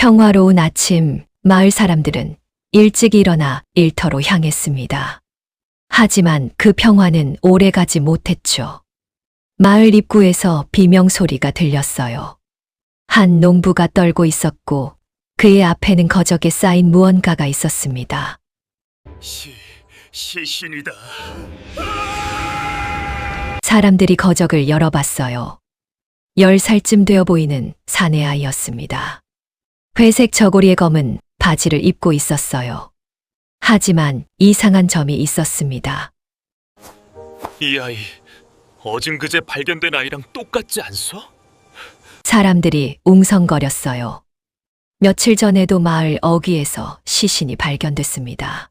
평화로운 아침, 마을 사람들은 일찍 일어나 일터로 향했습니다. 하지만 그 평화는 오래가지 못했죠. 마을 입구에서 비명 소리가 들렸어요. 한 농부가 떨고 있었고 그의 앞에는 거적에 쌓인 무언가가 있었습니다. 시신이다. 사람들이 거적을 열어봤어요. 10살쯤 되어 보이는 사내 아이였습니다. 회색 저고리에 검은 바지를 입고 있었어요. 하지만 이상한 점이 있었습니다. 이 아이 어진그제 발견된 아이랑 똑같지 않소? 사람들이 웅성거렸어요. 며칠 전에도 마을 어귀에서 시신이 발견됐습니다.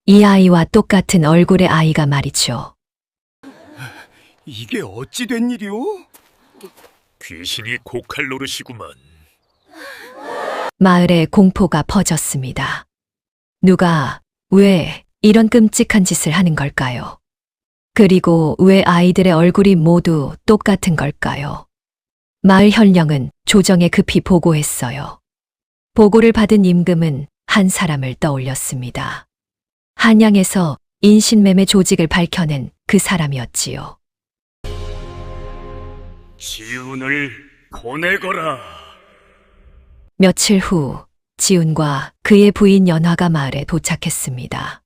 이 아이와 똑같은 얼굴의 아이가 말이죠. 이게 어찌 된 일이오? 귀신이 고칼 노릇이구만. 마을에 공포가 퍼졌습니다. 누가 왜 이런 끔찍한 짓을 하는 걸까요? 그리고 왜 아이들의 얼굴이 모두 똑같은 걸까요? 마을 현령은 조정에 급히 보고했어요. 보고를 받은 임금은 한 사람을 떠올렸습니다. 한양에서 인신매매 조직을 밝혀낸 그 사람이었지요. 지훈을 보내거라. 며칠 후 지훈과 그의 부인 연화가 마을에 도착했습니다.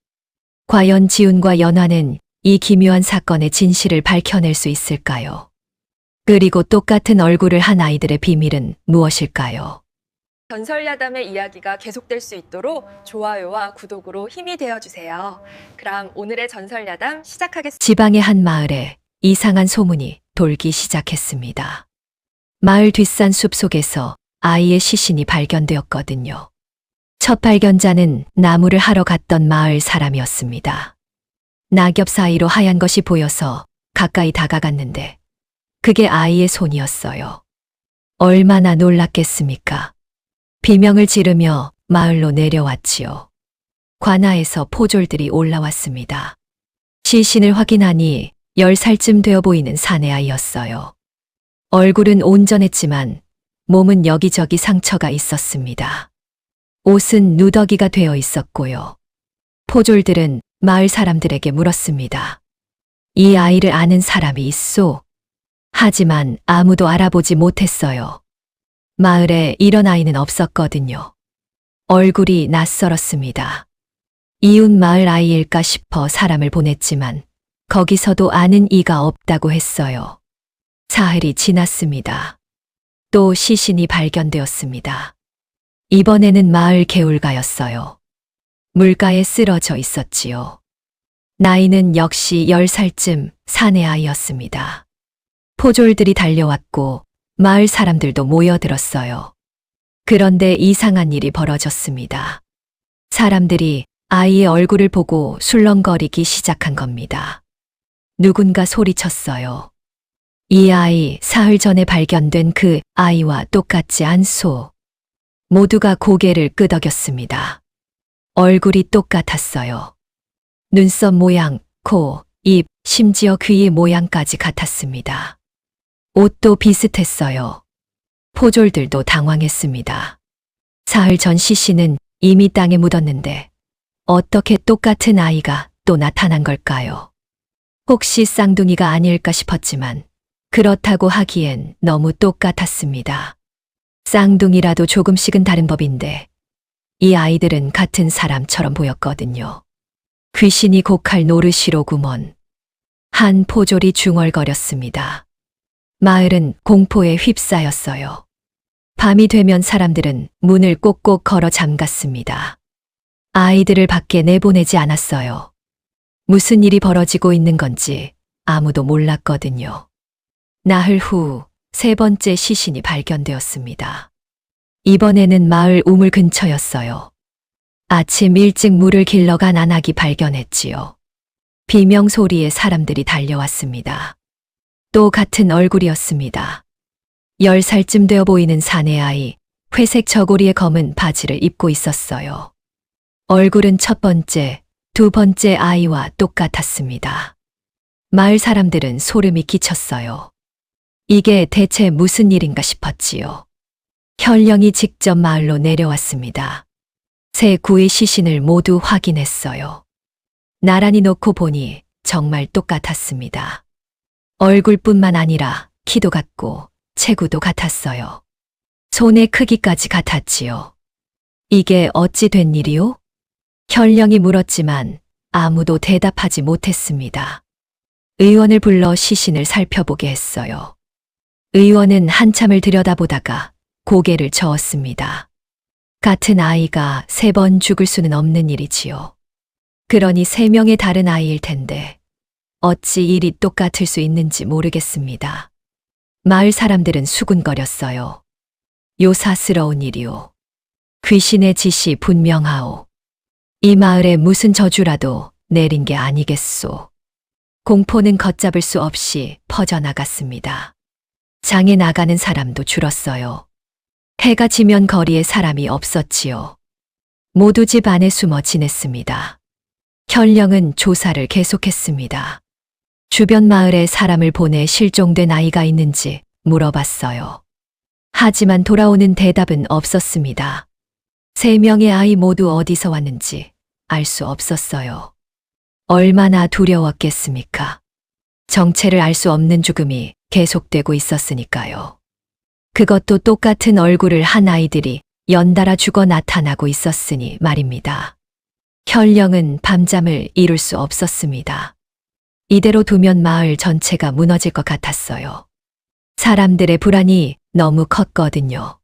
과연 지훈과 연화는 이 기묘한 사건의 진실을 밝혀낼 수 있을까요? 그리고 똑같은 얼굴을 한 아이들의 비밀은 무엇일까요? 전설야담의 이야기가 계속될 수 있도록 좋아요와 구독으로 힘이 되어주세요. 그럼 오늘의 전설야담 시작하겠습니다. 지방의 한 마을에 이상한 소문이 돌기 시작했습니다. 마을 뒷산 숲 속에서 아이의 시신이 발견되었거든요. 첫 발견자는 나무를 하러 갔던 마을 사람이었습니다. 낙엽 사이로 하얀 것이 보여서 가까이 다가갔는데 그게 아이의 손이었어요. 얼마나 놀랐겠습니까? 비명을 지르며 마을로 내려왔지요. 관아에서 포졸들이 올라왔습니다. 시신을 확인하니 10살쯤 되어 보이는 사내아이였어요. 얼굴은 온전했지만 몸은 여기저기 상처가 있었습니다. 옷은 누더기가 되어 있었고요. 포졸들은 마을 사람들에게 물었습니다. 이 아이를 아는 사람이 있소? 하지만 아무도 알아보지 못했어요. 마을에 이런 아이는 없었거든요. 얼굴이 낯설었습니다. 이웃 마을 아이일까 싶어 사람을 보냈지만 거기서도 아는 이가 없다고 했어요. 사흘이 지났습니다. 또 시신이 발견되었습니다. 이번에는 마을 개울가였어요. 물가에 쓰러져 있었지요. 나이는 역시 10살쯤 사내 아이였습니다. 포졸들이 달려왔고 마을 사람들도 모여들었어요. 그런데 이상한 일이 벌어졌습니다. 사람들이 아이의 얼굴을 보고 술렁거리기 시작한 겁니다. 누군가 소리쳤어요. 이 아이 사흘 전에 발견된 그 아이와 똑같지 않소? 모두가 고개를 끄덕였습니다. 얼굴이 똑같았어요. 눈썹 모양, 코, 입, 심지어 귀의 모양까지 같았습니다. 옷도 비슷했어요. 포졸들도 당황했습니다. 사흘 전 시신은 이미 땅에 묻었는데 어떻게 똑같은 아이가 또 나타난 걸까요? 혹시 쌍둥이가 아닐까 싶었지만 그렇다고 하기엔 너무 똑같았습니다. 쌍둥이라도 조금씩은 다른 법인데 이 아이들은 같은 사람처럼 보였거든요. 귀신이 고칼 노르시로구먼. 한 포졸이 중얼거렸습니다. 마을은 공포에 휩싸였어요. 밤이 되면 사람들은 문을 꼭꼭 걸어 잠갔습니다. 아이들을 밖에 내보내지 않았어요. 무슨 일이 벌어지고 있는 건지 아무도 몰랐거든요. 나흘 후 3번째 시신이 발견되었습니다. 이번에는 마을 우물 근처였어요. 아침 일찍 물을 길러간 안악이 발견했지요. 비명 소리에 사람들이 달려왔습니다. 또 같은 얼굴이었습니다. 10살쯤 되어 보이는 사내 아이, 회색 저고리에 검은 바지를 입고 있었어요. 얼굴은 첫 번째, 두 번째 아이와 똑같았습니다. 마을 사람들은 소름이 끼쳤어요. 이게 대체 무슨 일인가 싶었지요. 현령이 직접 마을로 내려왔습니다. 새 구의 시신을 모두 확인했어요. 나란히 놓고 보니 정말 똑같았습니다. 얼굴뿐만 아니라 키도 같고 체구도 같았어요. 손의 크기까지 같았지요. 이게 어찌 된 일이요? 현령이 물었지만 아무도 대답하지 못했습니다. 의원을 불러 시신을 살펴보게 했어요. 의원은 한참을 들여다보다가 고개를 저었습니다. 같은 아이가 3번 죽을 수는 없는 일이지요. 그러니 3명의 다른 아이일 텐데 어찌 일이 똑같을 수 있는지 모르겠습니다. 마을 사람들은 수군거렸어요. 요사스러운 일이오. 귀신의 짓이 분명하오. 이 마을에 무슨 저주라도 내린 게 아니겠소. 공포는 걷잡을 수 없이 퍼져나갔습니다. 장에 나가는 사람도 줄었어요. 해가 지면 거리에 사람이 없었지요. 모두 집 안에 숨어 지냈습니다. 현령은 조사를 계속했습니다. 주변 마을에 사람을 보내 실종된 아이가 있는지 물어봤어요. 하지만 돌아오는 대답은 없었습니다. 3명의 아이 모두 어디서 왔는지 알 수 없었어요. 얼마나 두려웠겠습니까? 정체를 알 수 없는 죽음이 계속되고 있었으니까요. 그것도 똑같은 얼굴을 한 아이들이 연달아 죽어 나타나고 있었으니 말입니다. 현령은 밤잠을 이룰 수 없었습니다. 이대로 두면 마을 전체가 무너질 것 같았어요. 사람들의 불안이 너무 컸거든요.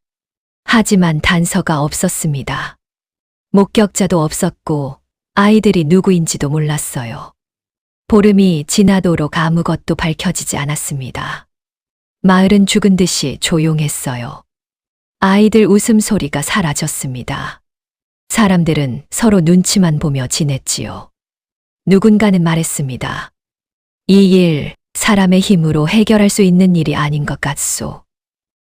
하지만 단서가 없었습니다. 목격자도 없었고 아이들이 누구인지도 몰랐어요. 보름이 지나도록 아무것도 밝혀지지 않았습니다. 마을은 죽은 듯이 조용했어요. 아이들 웃음소리가 사라졌습니다. 사람들은 서로 눈치만 보며 지냈지요. 누군가는 말했습니다. 이 일, 사람의 힘으로 해결할 수 있는 일이 아닌 것 같소.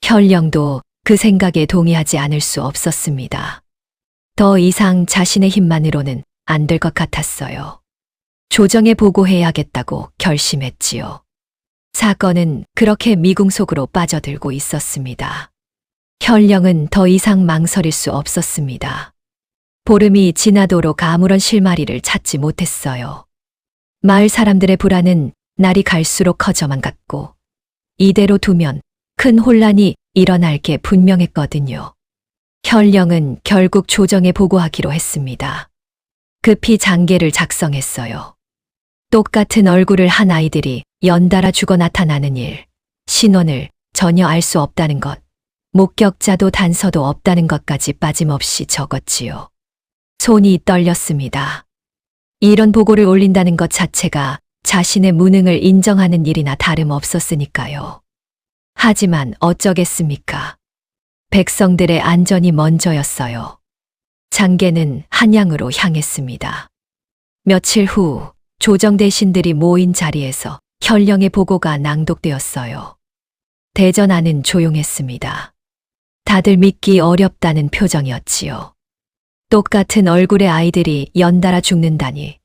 현령도 그 생각에 동의하지 않을 수 없었습니다. 더 이상 자신의 힘만으로는 안 될 것 같았어요. 조정에 보고해야겠다고 결심했지요. 사건은 그렇게 미궁 속으로 빠져들고 있었습니다. 현령은 더 이상 망설일 수 없었습니다. 보름이 지나도록 아무런 실마리를 찾지 못했어요. 마을 사람들의 불안은 날이 갈수록 커져만 갔고 이대로 두면 큰 혼란이 일어날 게 분명했거든요. 현령은 결국 조정에 보고하기로 했습니다. 급히 장계를 작성했어요. 똑같은 얼굴을 한 아이들이 연달아 죽어 나타나는 일, 신원을 전혀 알 수 없다는 것, 목격자도 단서도 없다는 것까지 빠짐없이 적었지요. 손이 떨렸습니다. 이런 보고를 올린다는 것 자체가 자신의 무능을 인정하는 일이나 다름없었으니까요. 하지만 어쩌겠습니까? 백성들의 안전이 먼저였어요. 장계는 한양으로 향했습니다. 며칠 후 조정 대신들이 모인 자리에서 현령의 보고가 낭독되었어요. 대전 안은 조용했습니다. 다들 믿기 어렵다는 표정이었지요. 똑같은 얼굴의 아이들이 연달아 죽는다니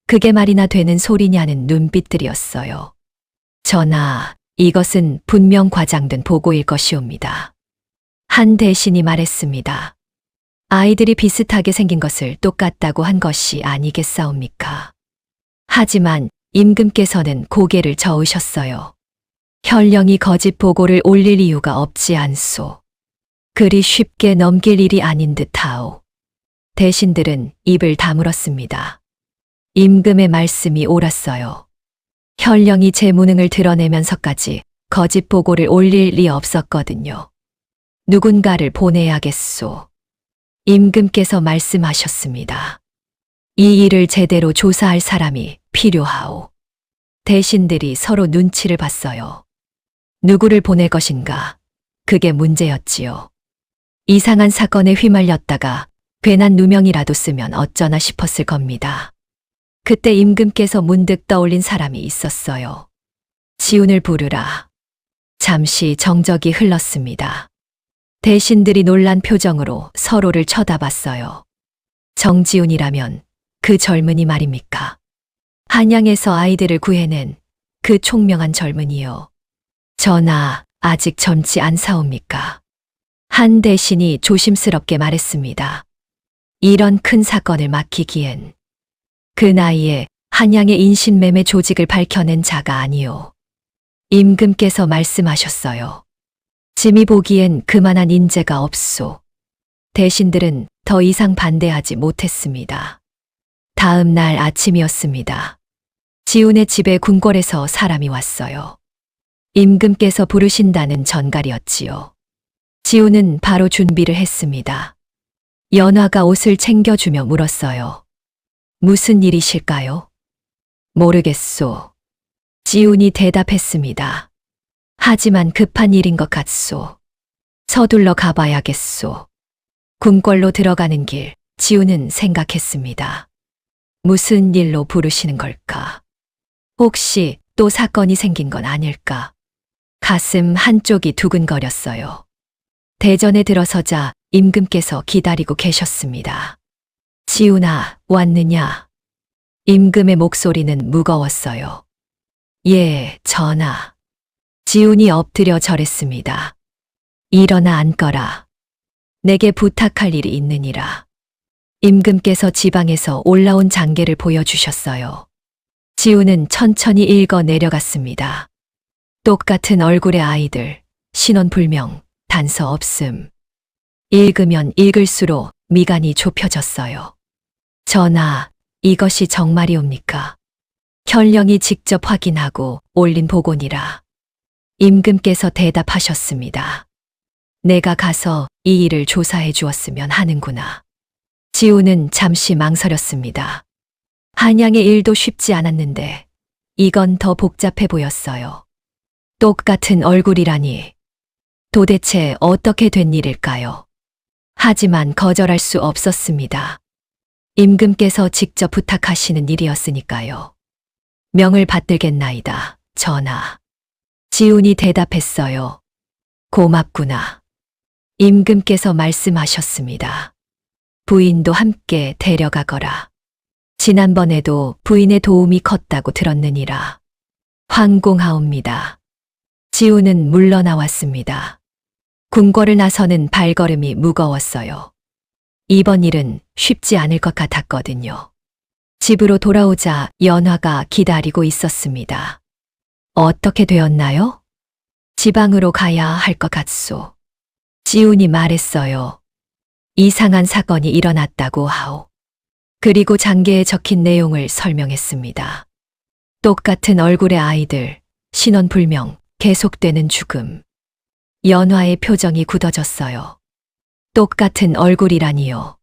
그게 말이나 되는 소리냐는 눈빛들이었어요. 전하, 이것은 분명 과장된 보고일 것이옵니다. 한 대신이 말했습니다. 아이들이 비슷하게 생긴 것을 똑같다고 한 것이 아니겠사옵니까? 하지만 임금께서는 고개를 저으셨어요. 현령이 거짓 보고를 올릴 이유가 없지 않소. 그리 쉽게 넘길 일이 아닌 듯하오. 대신들은 입을 다물었습니다. 임금의 말씀이 옳았어요. 현령이 제 무능을 드러내면서까지 거짓 보고를 올릴 리 없었거든요. 누군가를 보내야겠소. 임금께서 말씀하셨습니다. 이 일을 제대로 조사할 사람이 필요하오. 대신들이 서로 눈치를 봤어요. 누구를 보낼 것인가? 그게 문제였지요. 이상한 사건에 휘말렸다가 괜한 누명이라도 쓰면 어쩌나 싶었을 겁니다. 그때 임금께서 문득 떠올린 사람이 있었어요. 지훈을 부르라. 잠시 정적이 흘렀습니다. 대신들이 놀란 표정으로 서로를 쳐다봤어요. 정지훈이라면 그 젊은이 말입니까? 한양에서 아이들을 구해낸 그 총명한 젊은이요. 전하, 아직 젊지 않사옵니까? 한 대신이 조심스럽게 말했습니다. 이런 큰 사건을 맡기기엔 그 나이에 한양의 인신매매 조직을 밝혀낸 자가 아니오. 임금께서 말씀하셨어요. 짐이 보기엔 그만한 인재가 없소. 대신들은 더 이상 반대하지 못했습니다. 다음 날 아침이었습니다. 지훈의 집에 궁궐에서 사람이 왔어요. 임금께서 부르신다는 전갈이었지요. 지훈은 바로 준비를 했습니다. 연화가 옷을 챙겨주며 물었어요. 무슨 일이실까요? 모르겠소. 지훈이 대답했습니다. 하지만 급한 일인 것 같소. 서둘러 가봐야겠소. 궁궐로 들어가는 길, 지훈은 생각했습니다. 무슨 일로 부르시는 걸까? 혹시 또 사건이 생긴 건 아닐까? 가슴 한쪽이 두근거렸어요. 대전에 들어서자 임금께서 기다리고 계셨습니다. 지훈아, 왔느냐? 임금의 목소리는 무거웠어요. 예, 전하. 지훈이 엎드려 절했습니다. 일어나 앉거라. 내게 부탁할 일이 있느니라. 임금께서 지방에서 올라온 장계를 보여주셨어요. 지훈은 천천히 읽어 내려갔습니다. 똑같은 얼굴의 아이들, 신원불명, 단서 없음. 읽으면 읽을수록 미간이 좁혀졌어요. 전하, 이것이 정말이옵니까? 현령이 직접 확인하고 올린 보고니라. 임금께서 대답하셨습니다. 내가 가서 이 일을 조사해 주었으면 하는구나. 지훈은 잠시 망설였습니다. 한양의 일도 쉽지 않았는데 이건 더 복잡해 보였어요. 똑같은 얼굴이라니. 도대체 어떻게 된 일일까요? 하지만 거절할 수 없었습니다. 임금께서 직접 부탁하시는 일이었으니까요. 명을 받들겠나이다, 전하. 지훈이 대답했어요. 고맙구나. 임금께서 말씀하셨습니다. 부인도 함께 데려가거라. 지난번에도 부인의 도움이 컸다고 들었느니라. 황공하옵니다. 지훈은 물러나왔습니다. 궁궐을 나서는 발걸음이 무거웠어요. 이번 일은 쉽지 않을 것 같았거든요. 집으로 돌아오자 연화가 기다리고 있었습니다. 어떻게 되었나요? 지방으로 가야 할 것 같소. 지훈이 말했어요. 이상한 사건이 일어났다고 하오. 그리고 장계에 적힌 내용을 설명했습니다. 똑같은 얼굴의 아이들, 신원불명, 계속되는 죽음. 연화의 표정이 굳어졌어요. 똑같은 얼굴이라니요.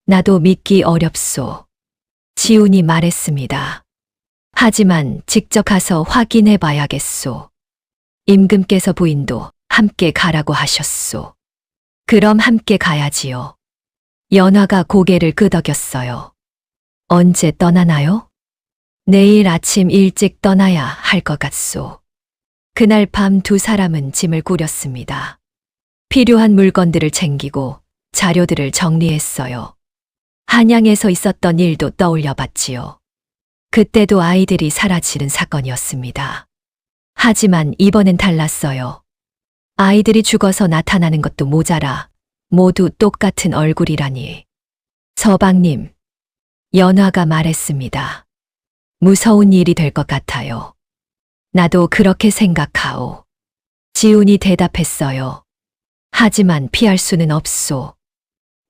나도 믿기 어렵소. 지훈이 말했습니다. 하지만 직접 가서 확인해 봐야겠소. 임금께서 부인도 함께 가라고 하셨소. 그럼 함께 가야지요. 연화가 고개를 끄덕였어요. 언제 떠나나요? 내일 아침 일찍 떠나야 할 것 같소. 그날 밤 두 사람은 짐을 꾸렸습니다. 필요한 물건들을 챙기고 자료들을 정리했어요. 한양에서 있었던 일도 떠올려 봤지요. 그때도 아이들이 사라지는 사건이었습니다. 하지만 이번엔 달랐어요. 아이들이 죽어서 나타나는 것도 모자라 모두 똑같은 얼굴이라니. 서방님, 연화가 말했습니다. 무서운 일이 될 것 같아요. 나도 그렇게 생각하오. 지훈이 대답했어요. 하지만 피할 수는 없소.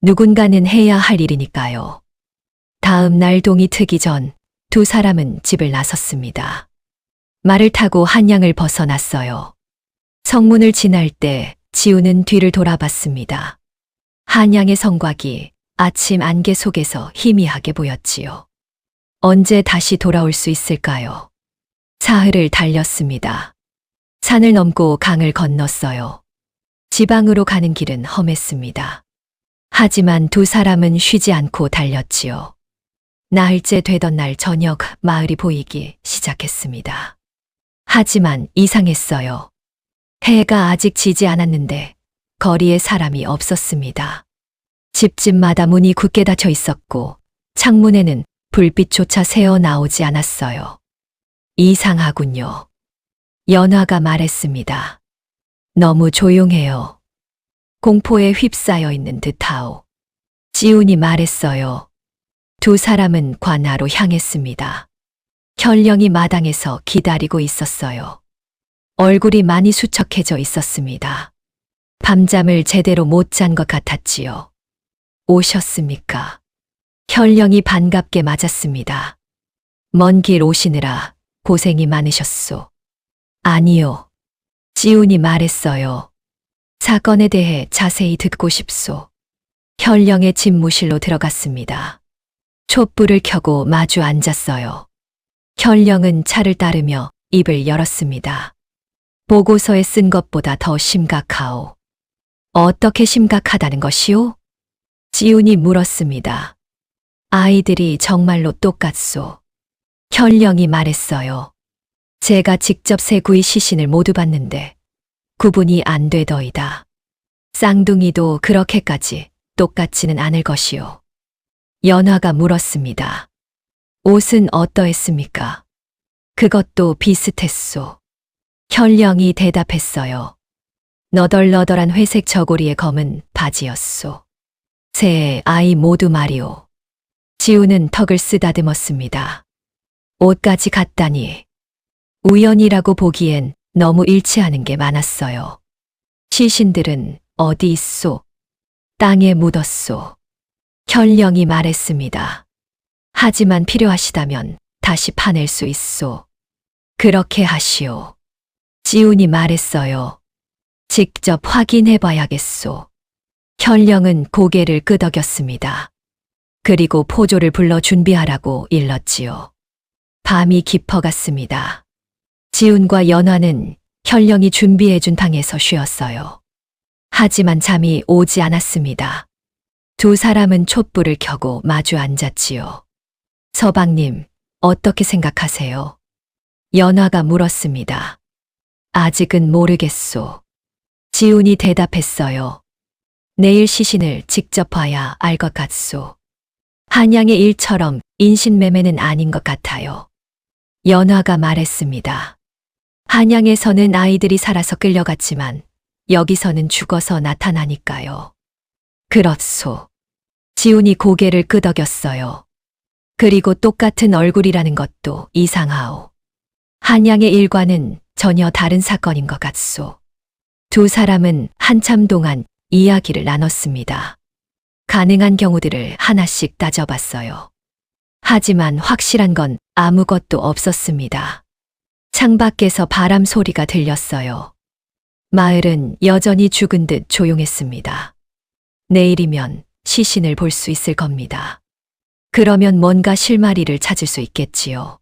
누군가는 해야 할 일이니까요. 다음 날 동이 트기 전 두 사람은 집을 나섰습니다. 말을 타고 한양을 벗어났어요. 성문을 지날 때 지훈은 뒤를 돌아봤습니다. 한양의 성곽이 아침 안개 속에서 희미하게 보였지요. 언제 다시 돌아올 수 있을까요? 사흘을 달렸습니다. 산을 넘고 강을 건넜어요. 지방으로 가는 길은 험했습니다. 하지만 두 사람은 쉬지 않고 달렸지요. 나흘째 되던 날 저녁 마을이 보이기 시작했습니다. 하지만 이상했어요. 해가 아직 지지 않았는데 거리에 사람이 없었습니다. 집집마다 문이 굳게 닫혀 있었고 창문에는 불빛조차 새어 나오지 않았어요. 이상하군요. 연화가 말했습니다. 너무 조용해요. 공포에 휩싸여 있는 듯하오. 지훈이 말했어요. 두 사람은 관하로 향했습니다. 현령이 마당에서 기다리고 있었어요. 얼굴이 많이 수척해져 있었습니다. 밤잠을 제대로 못 잔 것 같았지요. 오셨습니까? 현령이 반갑게 맞았습니다. 먼 길 오시느라 고생이 많으셨소. 아니요. 지훈이 말했어요. 사건에 대해 자세히 듣고 싶소. 현령의 집무실로 들어갔습니다. 촛불을 켜고 마주 앉았어요. 현령은 차를 따르며 입을 열었습니다. 보고서에 쓴 것보다 더 심각하오. 어떻게 심각하다는 것이오? 지훈이 물었습니다. 아이들이 정말로 똑같소. 현령이 말했어요. 제가 직접 세 구의 시신을 모두 봤는데 구분이 안 되더이다. 쌍둥이도 그렇게까지 똑같지는 않을 것이오. 연화가 물었습니다. 옷은 어떠했습니까? 그것도 비슷했소. 현령이 대답했어요. 너덜너덜한 회색 저고리의 검은 바지였소. 세 아이 모두 말이오. 지우는 턱을 쓰다듬었습니다. 옷까지 같다니. 우연이라고 보기엔 너무 일치하는 게 많았어요. 시신들은 어디 있소? 땅에 묻었소. 현령이 말했습니다. 하지만 필요하시다면 다시 파낼 수 있소. 그렇게 하시오. 지훈이 말했어요. 직접 확인해 봐야겠소. 현령은 고개를 끄덕였습니다. 그리고 포조를 불러 준비하라고 일렀지요. 밤이 깊어갔습니다. 지훈과 연화는 현령이 준비해준 방에서 쉬었어요. 하지만 잠이 오지 않았습니다. 두 사람은 촛불을 켜고 마주 앉았지요. 서방님, 어떻게 생각하세요? 연화가 물었습니다. 아직은 모르겠소. 지훈이 대답했어요. 내일 시신을 직접 봐야 알 것 같소. 한양의 일처럼 인신매매는 아닌 것 같아요. 연화가 말했습니다. 한양에서는 아이들이 살아서 끌려갔지만 여기서는 죽어서 나타나니까요. 그렇소. 지훈이 고개를 끄덕였어요. 그리고 똑같은 얼굴이라는 것도 이상하오. 한양의 일과는 전혀 다른 사건인 것 같소. 두 사람은 한참 동안 이야기를 나눴습니다. 가능한 경우들을 하나씩 따져봤어요. 하지만 확실한 건 아무것도 없었습니다. 창밖에서 바람 소리가 들렸어요. 마을은 여전히 죽은 듯 조용했습니다. 내일이면 시신을 볼 수 있을 겁니다. 그러면 뭔가 실마리를 찾을 수 있겠지요.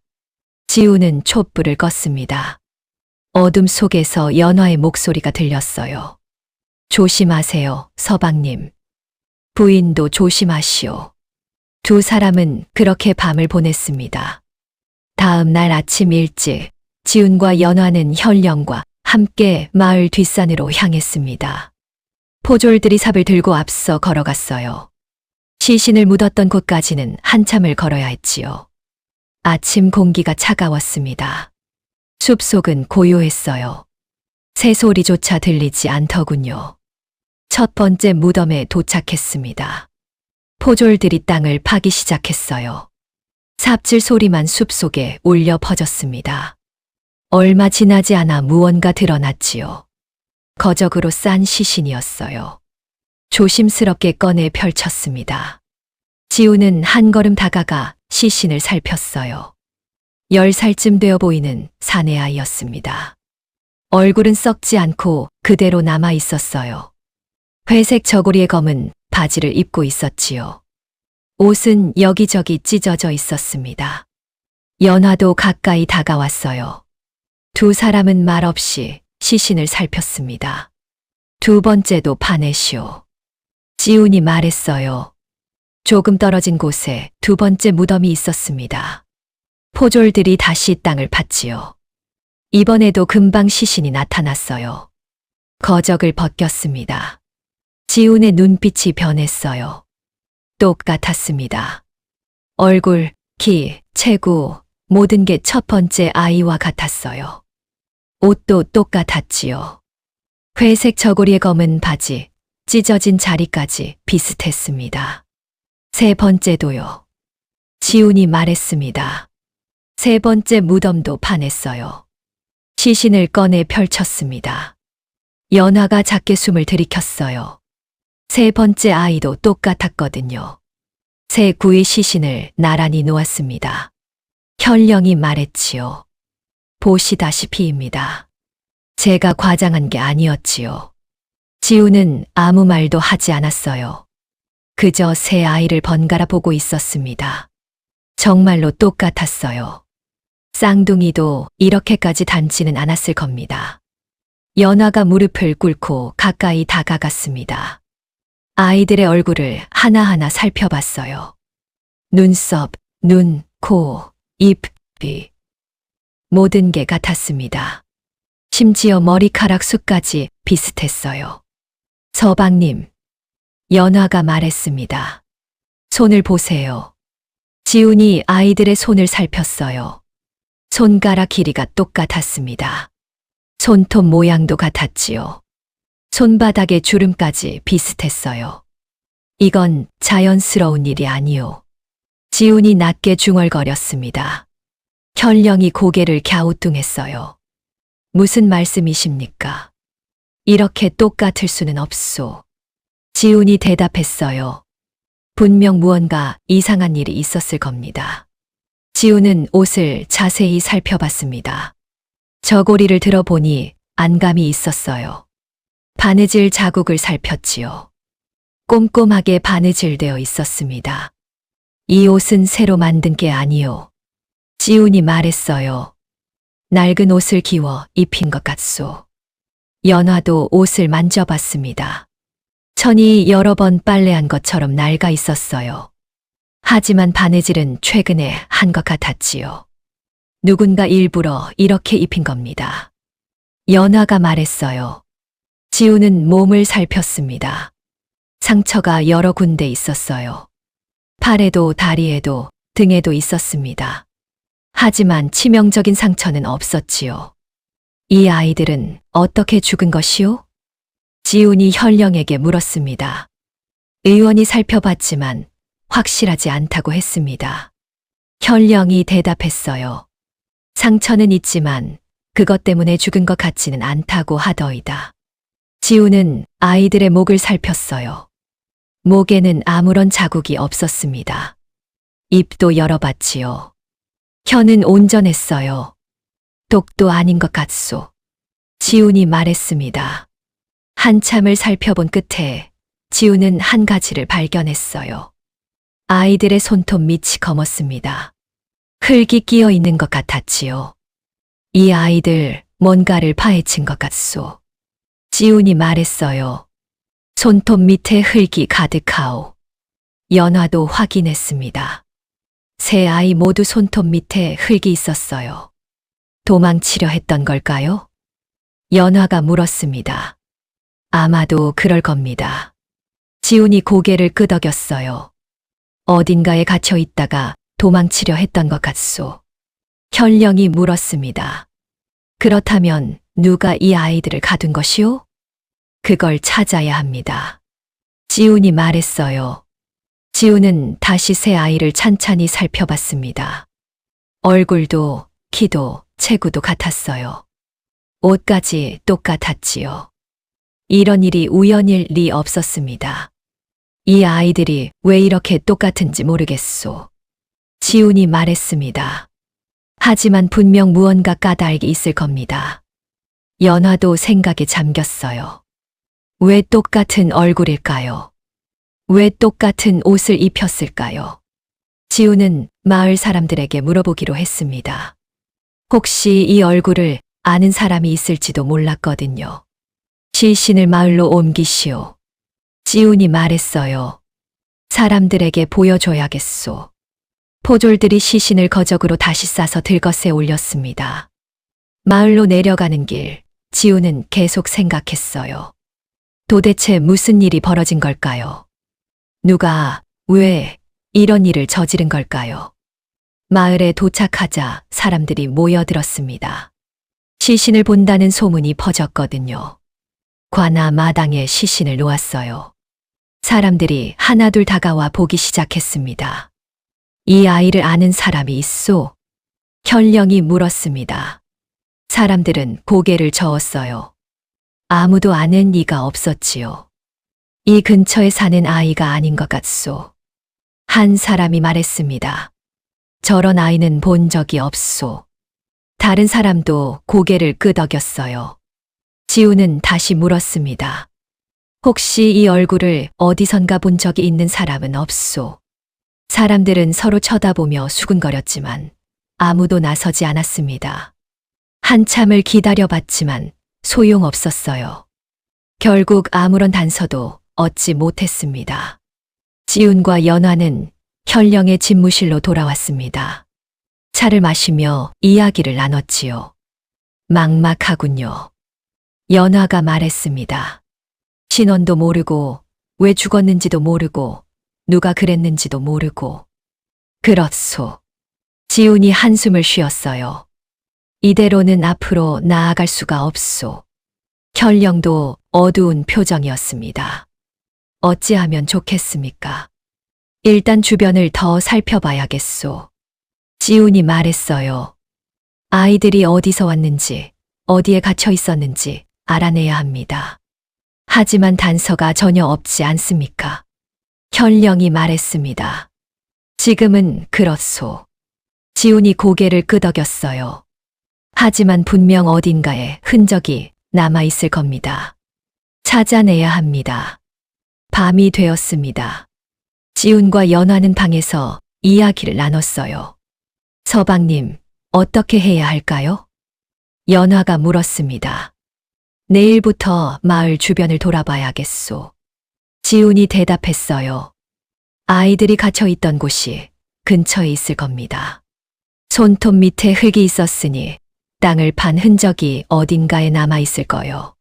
지우는 촛불을 껐습니다. 어둠 속에서 연화의 목소리가 들렸어요. 조심하세요, 서방님. 부인도 조심하시오. 두 사람은 그렇게 밤을 보냈습니다. 다음 날 아침 일찍 지훈과 연화는 현령과 함께 마을 뒷산으로 향했습니다. 포졸들이 삽을 들고 앞서 걸어갔어요. 시신을 묻었던 곳까지는 한참을 걸어야 했지요. 아침 공기가 차가웠습니다. 숲속은 고요했어요. 새소리조차 들리지 않더군요. 첫 번째 무덤에 도착했습니다. 포졸들이 땅을 파기 시작했어요. 삽질 소리만 숲속에 울려 퍼졌습니다. 얼마 지나지 않아 무언가 드러났지요. 거적으로 싼 시신이었어요. 조심스럽게 꺼내 펼쳤습니다. 지우는 한 걸음 다가가 시신을 살폈어요. 10살쯤 되어 보이는 사내 아이였습니다. 얼굴은 썩지 않고 그대로 남아 있었어요. 회색 저고리의 검은 바지를 입고 있었지요. 옷은 여기저기 찢어져 있었습니다. 연화도 가까이 다가왔어요. 두 사람은 말없이 시신을 살폈습니다. 두 번째도 파내시오. 지훈이 말했어요. 조금 떨어진 곳에 두 번째 무덤이 있었습니다. 포졸들이 다시 땅을 팠지요. 이번에도 금방 시신이 나타났어요. 거적을 벗겼습니다. 지훈의 눈빛이 변했어요. 똑같았습니다. 얼굴, 키, 체구, 모든 게 첫 번째 아이와 같았어요. 옷도 똑같았지요. 회색 저고리의 검은 바지, 찢어진 자리까지 비슷했습니다. 세 번째도요. 지훈이 말했습니다. 세 번째 무덤도 반했어요. 시신을 꺼내 펼쳤습니다. 연화가 작게 숨을 들이켰어요. 세 번째 아이도 똑같았거든요. 새 구의 시신을 나란히 놓았습니다. 현령이 말했지요. 보시다시피입니다. 제가 과장한 게 아니었지요. 지우는 아무 말도 하지 않았어요. 그저 새 아이를 번갈아 보고 있었습니다. 정말로 똑같았어요. 쌍둥이도 이렇게까지 닮지는 않았을 겁니다. 연화가 무릎을 꿇고 가까이 다가갔습니다. 아이들의 얼굴을 하나하나 살펴봤어요. 눈썹, 눈, 코, 입, 귀. 모든 게 같았습니다. 심지어 머리카락 숱까지 비슷했어요. 서방님, 연화가 말했습니다. 손을 보세요. 지훈이 아이들의 손을 살폈어요. 손가락 길이가 똑같았습니다. 손톱 모양도 같았지요. 손바닥의 주름까지 비슷했어요. 이건 자연스러운 일이 아니요. 지훈이 낮게 중얼거렸습니다. 현령이 고개를 갸우뚱했어요. 무슨 말씀이십니까? 이렇게 똑같을 수는 없소. 지훈이 대답했어요. 분명 무언가 이상한 일이 있었을 겁니다. 지훈은 옷을 자세히 살펴봤습니다. 저고리를 들어보니 안감이 있었어요. 바느질 자국을 살폈지요. 꼼꼼하게 바느질되어 있었습니다. 이 옷은 새로 만든 게 아니요. 지훈이 말했어요. 낡은 옷을 기워 입힌 것 같소. 연화도 옷을 만져봤습니다. 천이 여러 번 빨래한 것처럼 낡아 있었어요. 하지만 바느질은 최근에 한 것 같았지요. 누군가 일부러 이렇게 입힌 겁니다. 연화가 말했어요. 지우는 몸을 살폈습니다. 상처가 여러 군데 있었어요. 팔에도 다리에도 등에도 있었습니다. 하지만 치명적인 상처는 없었지요. 이 아이들은 어떻게 죽은 것이오? 지훈이 현령에게 물었습니다. 의원이 살펴봤지만 확실하지 않다고 했습니다. 현령이 대답했어요. 상처는 있지만 그것 때문에 죽은 것 같지는 않다고 하더이다. 지훈은 아이들의 목을 살폈어요. 목에는 아무런 자국이 없었습니다. 입도 열어봤지요. 혀는 온전했어요. 독도 아닌 것 같소. 지훈이 말했습니다. 한참을 살펴본 끝에 지훈은 한 가지를 발견했어요. 아이들의 손톱 밑이 검었습니다. 흙이 끼어 있는 것 같았지요. 이 아이들 뭔가를 파헤친 것 같소. 지훈이 말했어요. 손톱 밑에 흙이 가득하오. 연화도 확인했습니다. 세 아이 모두 손톱 밑에 흙이 있었어요. 도망치려 했던 걸까요? 연화가 물었습니다. 아마도 그럴 겁니다. 지훈이 고개를 끄덕였어요. 어딘가에 갇혀 있다가 도망치려 했던 것 같소. 현령이 물었습니다. 그렇다면 누가 이 아이들을 가둔 것이오? 그걸 찾아야 합니다. 지훈이 말했어요. 지훈은 다시 새 아이를 찬찬히 살펴봤습니다. 얼굴도 키도 체구도 같았어요. 옷까지 똑같았지요. 이런 일이 우연일 리 없었습니다. 이 아이들이 왜 이렇게 똑같은지 모르겠소. 지훈이 말했습니다. 하지만 분명 무언가 까닭이 있을 겁니다. 연화도 생각에 잠겼어요. 왜 똑같은 얼굴일까요? 왜 똑같은 옷을 입혔을까요? 지훈은 마을 사람들에게 물어보기로 했습니다. 혹시 이 얼굴을 아는 사람이 있을지도 몰랐거든요. 시신을 마을로 옮기시오. 지훈이 말했어요. 사람들에게 보여줘야겠소. 포졸들이 시신을 거적으로 다시 싸서 들것에 올렸습니다. 마을로 내려가는 길, 지훈은 계속 생각했어요. 도대체 무슨 일이 벌어진 걸까요? 누가, 왜 이런 일을 저지른 걸까요? 마을에 도착하자 사람들이 모여들었습니다. 시신을 본다는 소문이 퍼졌거든요. 관아 마당에 시신을 놓았어요. 사람들이 하나둘 다가와 보기 시작했습니다. 이 아이를 아는 사람이 있소? 현령이 물었습니다. 사람들은 고개를 저었어요. 아무도 아는 이가 없었지요. 이 근처에 사는 아이가 아닌 것 같소. 한 사람이 말했습니다. 저런 아이는 본 적이 없소. 다른 사람도 고개를 끄덕였어요. 지우는 다시 물었습니다. 혹시 이 얼굴을 어디선가 본 적이 있는 사람은 없소? 사람들은 서로 쳐다보며 수군거렸지만 아무도 나서지 않았습니다. 한참을 기다려봤지만 소용없었어요. 결국 아무런 단서도 얻지 못했습니다. 지훈과 연화는 현령의 집무실로 돌아왔습니다. 차를 마시며 이야기를 나눴지요. 막막하군요. 연화가 말했습니다. 신원도 모르고 왜 죽었는지도 모르고 누가 그랬는지도 모르고. 그렇소. 지훈이 한숨을 쉬었어요. 이대로는 앞으로 나아갈 수가 없소. 현령도 어두운 표정이었습니다. 어찌하면 좋겠습니까? 일단 주변을 더 살펴봐야겠소. 지훈이 말했어요. 아이들이 어디서 왔는지, 어디에 갇혀 있었는지 알아내야 합니다. 하지만 단서가 전혀 없지 않습니까? 현령이 말했습니다. 지금은 그렇소. 지훈이 고개를 끄덕였어요. 하지만 분명 어딘가에 흔적이 남아있을 겁니다. 찾아내야 합니다. 밤이 되었습니다. 지훈과 연화는 방에서 이야기를 나눴어요. 서방님, 어떻게 해야 할까요? 연화가 물었습니다. 내일부터 마을 주변을 돌아봐야겠소. 지훈이 대답했어요. 아이들이 갇혀 있던 곳이 근처에 있을 겁니다. 손톱 밑에 흙이 있었으니 땅을 판 흔적이 어딘가에 남아있을 거요.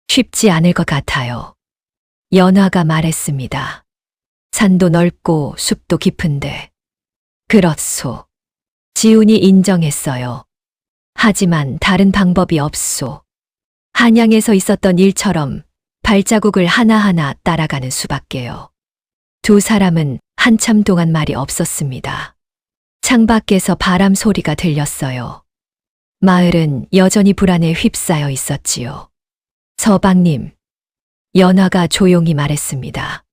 쉽지 않을 것 같아요. 연화가 말했습니다. 산도 넓고 숲도 깊은데. 그렇소. 지훈이 인정했어요. 하지만 다른 방법이 없소. 한양에서 있었던 일처럼 발자국을 하나하나 따라가는 수밖에요. 두 사람은 한참 동안 말이 없었습니다. 창밖에서 바람 소리가 들렸어요. 마을은 여전히 불안에 휩싸여 있었지요. 서방님, 연화가 조용히 말했습니다.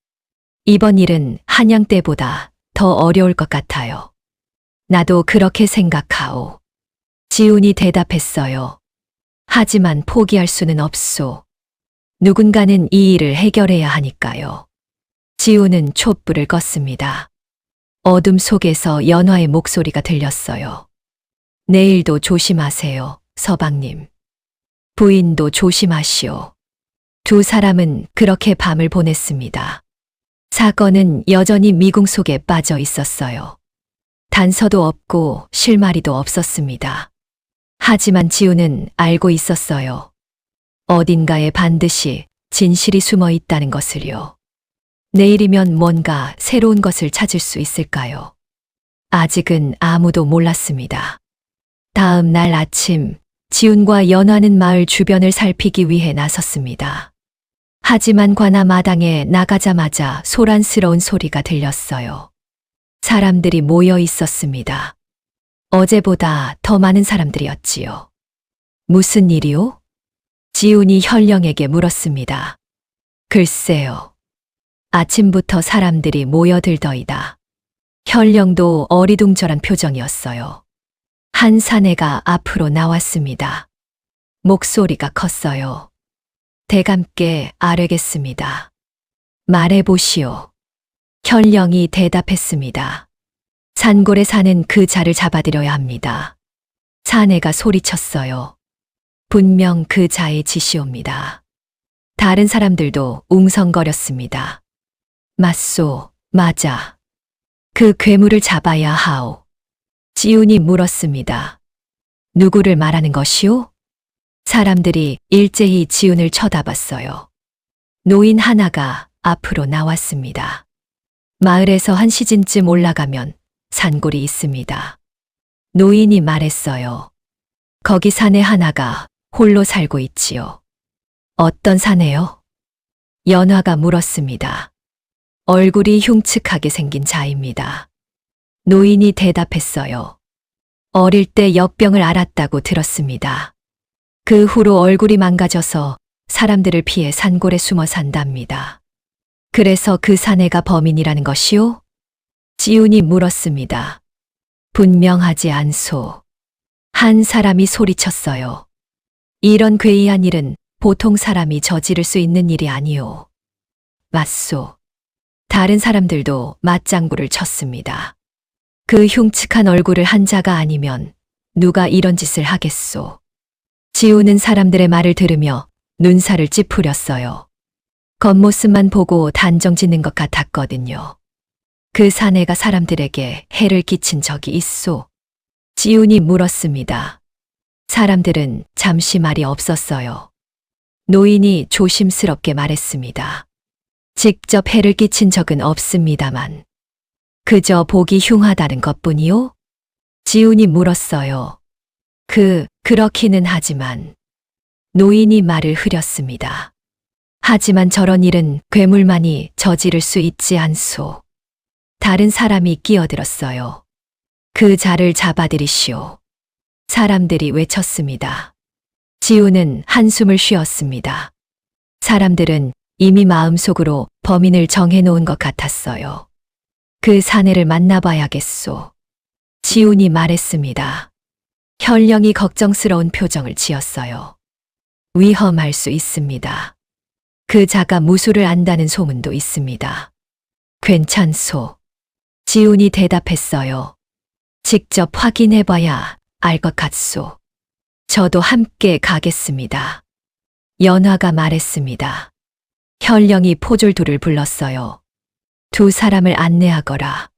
이번 일은 한양 때보다 더 어려울 것 같아요. 나도 그렇게 생각하오. 지훈이 대답했어요. 하지만 포기할 수는 없소. 누군가는 이 일을 해결해야 하니까요. 지훈은 촛불을 껐습니다. 어둠 속에서 연화의 목소리가 들렸어요. 내일도 조심하세요, 서방님. 부인도 조심하시오. 두 사람은 그렇게 밤을 보냈습니다. 사건은 여전히 미궁 속에 빠져 있었어요. 단서도 없고 실마리도 없었습니다. 하지만 지훈은 알고 있었어요. 어딘가에 반드시 진실이 숨어 있다는 것을요. 내일이면 뭔가 새로운 것을 찾을 수 있을까요? 아직은 아무도 몰랐습니다. 다음 날 아침, 지훈과 연화는 마을 주변을 살피기 위해 나섰습니다. 하지만 관아 마당에 나가자마자 소란스러운 소리가 들렸어요. 사람들이 모여 있었습니다. 어제보다 더 많은 사람들이었지요. 무슨 일이요? 지훈이 현령에게 물었습니다. 글쎄요. 아침부터 사람들이 모여들더이다. 현령도 어리둥절한 표정이었어요. 한 사내가 앞으로 나왔습니다. 목소리가 컸어요. 대감께 아뢰겠습니다. 말해보시오. 현령이 대답했습니다. 산골에 사는 그 자를 잡아들여야 합니다. 사내가 소리쳤어요. 분명 그 자의 지시옵니다. 다른 사람들도 웅성거렸습니다. 맞소, 맞아. 그 괴물을 잡아야 하오. 지훈이 물었습니다. 누구를 말하는 것이오? 사람들이 일제히 지훈을 쳐다봤어요. 노인 하나가 앞으로 나왔습니다. 마을에서 한 시즌쯤 올라가면 산골이 있습니다. 노인이 말했어요. 거기 사내 하나가 홀로 살고 있지요. 어떤 사내요? 연화가 물었습니다. 얼굴이 흉측하게 생긴 자입니다. 노인이 대답했어요. 어릴 때 역병을 앓았다고 들었습니다. 그 후로 얼굴이 망가져서 사람들을 피해 산골에 숨어 산답니다. 그래서 그 사내가 범인이라는 것이오? 지훈이 물었습니다. 분명하지 않소. 한 사람이 소리쳤어요. 이런 괴이한 일은 보통 사람이 저지를 수 있는 일이 아니오. 맞소. 다른 사람들도 맞장구를 쳤습니다. 그 흉측한 얼굴을 한 자가 아니면 누가 이런 짓을 하겠소. 지우는 사람들의 말을 들으며 눈살을 찌푸렸어요. 겉모습만 보고 단정 짓는 것 같았거든요. 그 사내가 사람들에게 해를 끼친 적이 있소? 지훈이 물었습니다. 사람들은 잠시 말이 없었어요. 노인이 조심스럽게 말했습니다. 직접 해를 끼친 적은 없습니다만 그저 보기 흉하다는 것뿐이요? 지훈이 물었어요. 그렇기는 하지만 노인이 말을 흐렸습니다. 하지만 저런 일은 괴물만이 저지를 수 있지 않소. 다른 사람이 끼어들었어요. 그 자를 잡아들이시오. 사람들이 외쳤습니다. 지훈은 한숨을 쉬었습니다. 사람들은 이미 마음속으로 범인을 정해놓은 것 같았어요. 그 사내를 만나봐야겠소. 지훈이 말했습니다. 현령이 걱정스러운 표정을 지었어요. 위험할 수 있습니다. 그 자가 무술을 안다는 소문도 있습니다. 괜찮소. 지훈이 대답했어요. 직접 확인해봐야 알 것 같소. 저도 함께 가겠습니다. 연화가 말했습니다. 현령이 포졸들을 불렀어요. 두 사람을 안내하거라.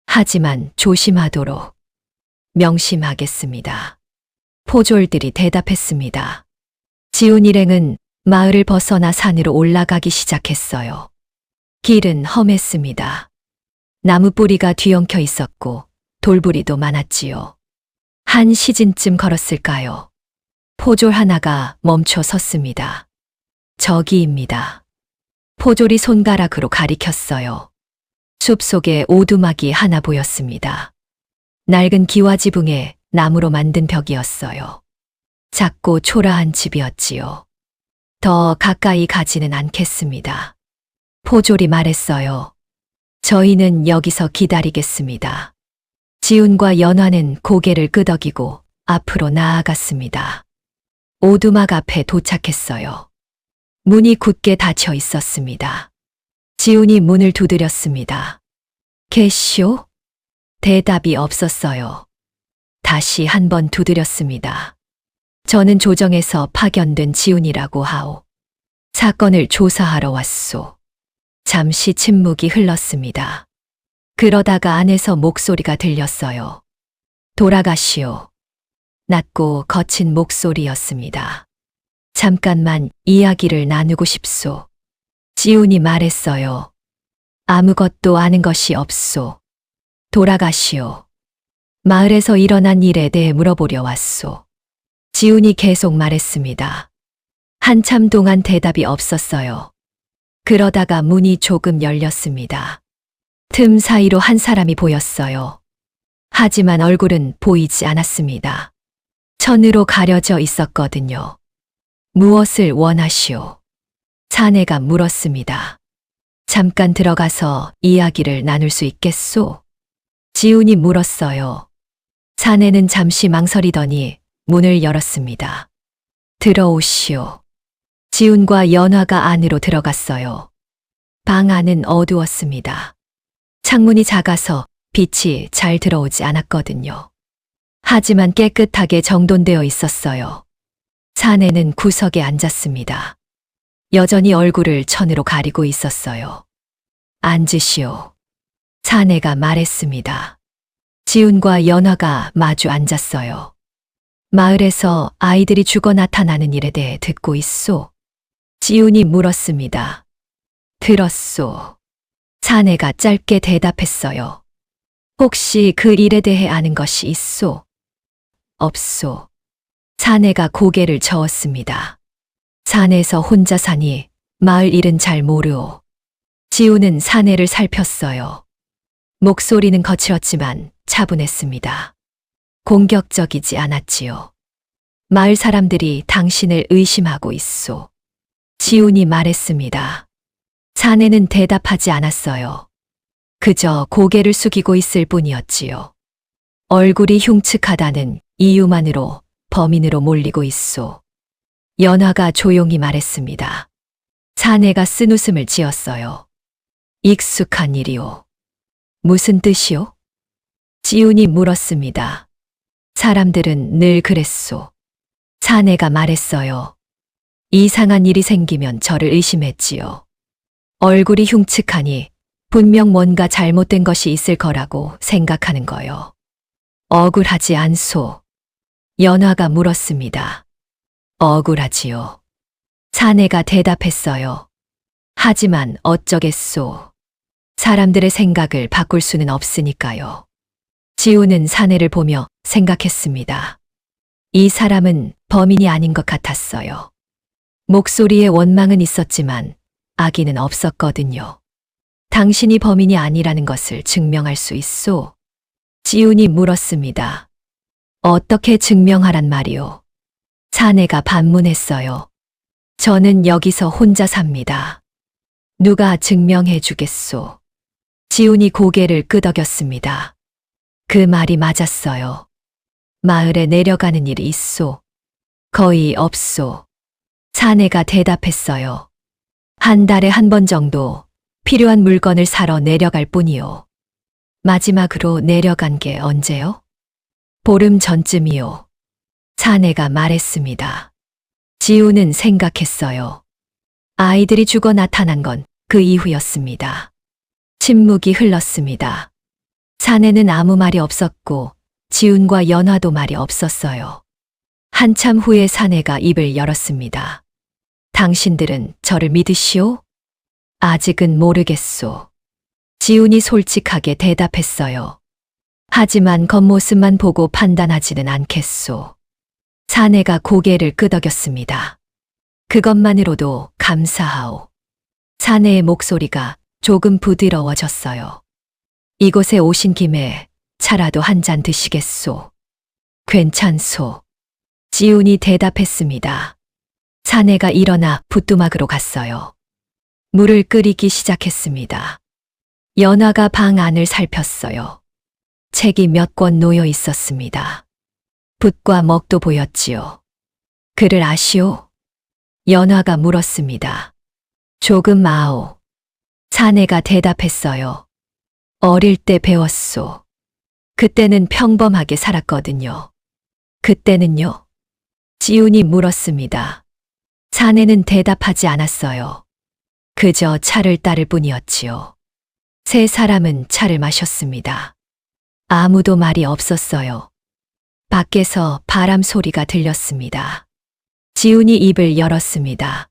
하지만 조심하도록. 명심하겠습니다. 포졸들이 대답했습니다. 지훈 일행은 마을을 벗어나 산으로 올라가기 시작했어요. 길은 험했습니다. 나무 뿌리가 뒤엉켜 있었고 돌부리도 많았지요. 한 시즌쯤 걸었을까요? 포졸 하나가 멈춰 섰습니다. 저기입니다. 포졸이 손가락으로 가리켰어요. 숲속에 오두막이 하나 보였습니다. 낡은 기와 지붕에 나무로 만든 벽이었어요. 작고 초라한 집이었지요. 더 가까이 가지는 않겠습니다. 포졸이 말했어요. 저희는 여기서 기다리겠습니다. 지훈과 연화는 고개를 끄덕이고 앞으로 나아갔습니다. 오두막 앞에 도착했어요. 문이 굳게 닫혀 있었습니다. 지훈이 문을 두드렸습니다. 계시오? 대답이 없었어요. 다시 한 번 두드렸습니다. 저는 조정에서 파견된 지훈이라고 하오. 사건을 조사하러 왔소. 잠시 침묵이 흘렀습니다. 그러다가 안에서 목소리가 들렸어요. 돌아가시오. 낮고 거친 목소리였습니다. 잠깐만 이야기를 나누고 싶소. 지훈이 말했어요. 아무것도 아는 것이 없소. 돌아가시오. 마을에서 일어난 일에 대해 물어보려 왔소. 지훈이 계속 말했습니다. 한참 동안 대답이 없었어요. 그러다가 문이 조금 열렸습니다. 틈 사이로 한 사람이 보였어요. 하지만 얼굴은 보이지 않았습니다. 천으로 가려져 있었거든요. 무엇을 원하시오? 사내가 물었습니다. 잠깐 들어가서 이야기를 나눌 수 있겠소? 지훈이 물었어요. 사내는 잠시 망설이더니 문을 열었습니다. 들어오시오. 지훈과 연화가 안으로 들어갔어요. 방 안은 어두웠습니다. 창문이 작아서 빛이 잘 들어오지 않았거든요. 하지만 깨끗하게 정돈되어 있었어요. 사내는 구석에 앉았습니다. 여전히 얼굴을 천으로 가리고 있었어요. 앉으시오. 사내가 말했습니다. 지훈과 연화가 마주 앉았어요. 마을에서 아이들이 죽어 나타나는 일에 대해 듣고 있소? 지훈이 물었습니다. 들었소. 사내가 짧게 대답했어요. 혹시 그 일에 대해 아는 것이 있소? 없소. 사내가 고개를 저었습니다. 산에서 혼자 사니 마을 일은 잘 모르오. 지우는 사내를 살폈어요. 목소리는 거칠었지만 차분했습니다. 공격적이지 않았지요. 마을 사람들이 당신을 의심하고 있소. 지훈이 말했습니다. 사내는 대답하지 않았어요. 그저 고개를 숙이고 있을 뿐이었지요. 얼굴이 흉측하다는 이유만으로 범인으로 몰리고 있소. 연화가 조용히 말했습니다. 사내가 쓴웃음을 지었어요. 익숙한 일이오. 무슨 뜻이오? 지훈이 물었습니다. 사람들은 늘 그랬소. 사내가 말했어요. 이상한 일이 생기면 저를 의심했지요. 얼굴이 흉측하니 분명 뭔가 잘못된 것이 있을 거라고 생각하는 거요. 억울하지 않소? 연화가 물었습니다. 억울하지요. 사내가 대답했어요. 하지만 어쩌겠소. 사람들의 생각을 바꿀 수는 없으니까요. 지우는 사내를 보며 생각했습니다. 이 사람은 범인이 아닌 것 같았어요. 목소리에 원망은 있었지만 악의는 없었거든요. 당신이 범인이 아니라는 것을 증명할 수 있소? 지훈이 물었습니다. 어떻게 증명하란 말이오? 사내가 반문했어요. 저는 여기서 혼자 삽니다. 누가 증명해 주겠소? 지훈이 고개를 끄덕였습니다. 그 말이 맞았어요. 마을에 내려가는 일이 있소? 거의 없소. 사내가 대답했어요. 한 달에 한 번 정도 필요한 물건을 사러 내려갈 뿐이요. 마지막으로 내려간 게 언제요? 보름 전쯤이요. 사내가 말했습니다. 지우는 생각했어요. 아이들이 죽어 나타난 건 그 이후였습니다. 침묵이 흘렀습니다. 사내는 아무 말이 없었고 지훈과 연화도 말이 없었어요. 한참 후에 사내가 입을 열었습니다. 당신들은 저를 믿으시오? 아직은 모르겠소. 지훈이 솔직하게 대답했어요. 하지만 겉모습만 보고 판단하지는 않겠소. 사내가 고개를 끄덕였습니다. 그것만으로도 감사하오. 사내의 목소리가 조금 부드러워졌어요. 이곳에 오신 김에 차라도 한 잔 드시겠소? 괜찮소. 지훈이 대답했습니다. 사내가 일어나 붓두막으로 갔어요. 물을 끓이기 시작했습니다. 연화가 방 안을 살폈어요. 책이 몇 권 놓여 있었습니다. 붓과 먹도 보였지요. 그를 아시오? 연화가 물었습니다. 조금 아오. 사내가 대답했어요. 어릴 때 배웠소. 그때는 평범하게 살았거든요. 그때는요? 지훈이 물었습니다. 사내는 대답하지 않았어요. 그저 차를 따를 뿐이었지요. 세 사람은 차를 마셨습니다. 아무도 말이 없었어요. 밖에서 바람 소리가 들렸습니다. 지훈이 입을 열었습니다.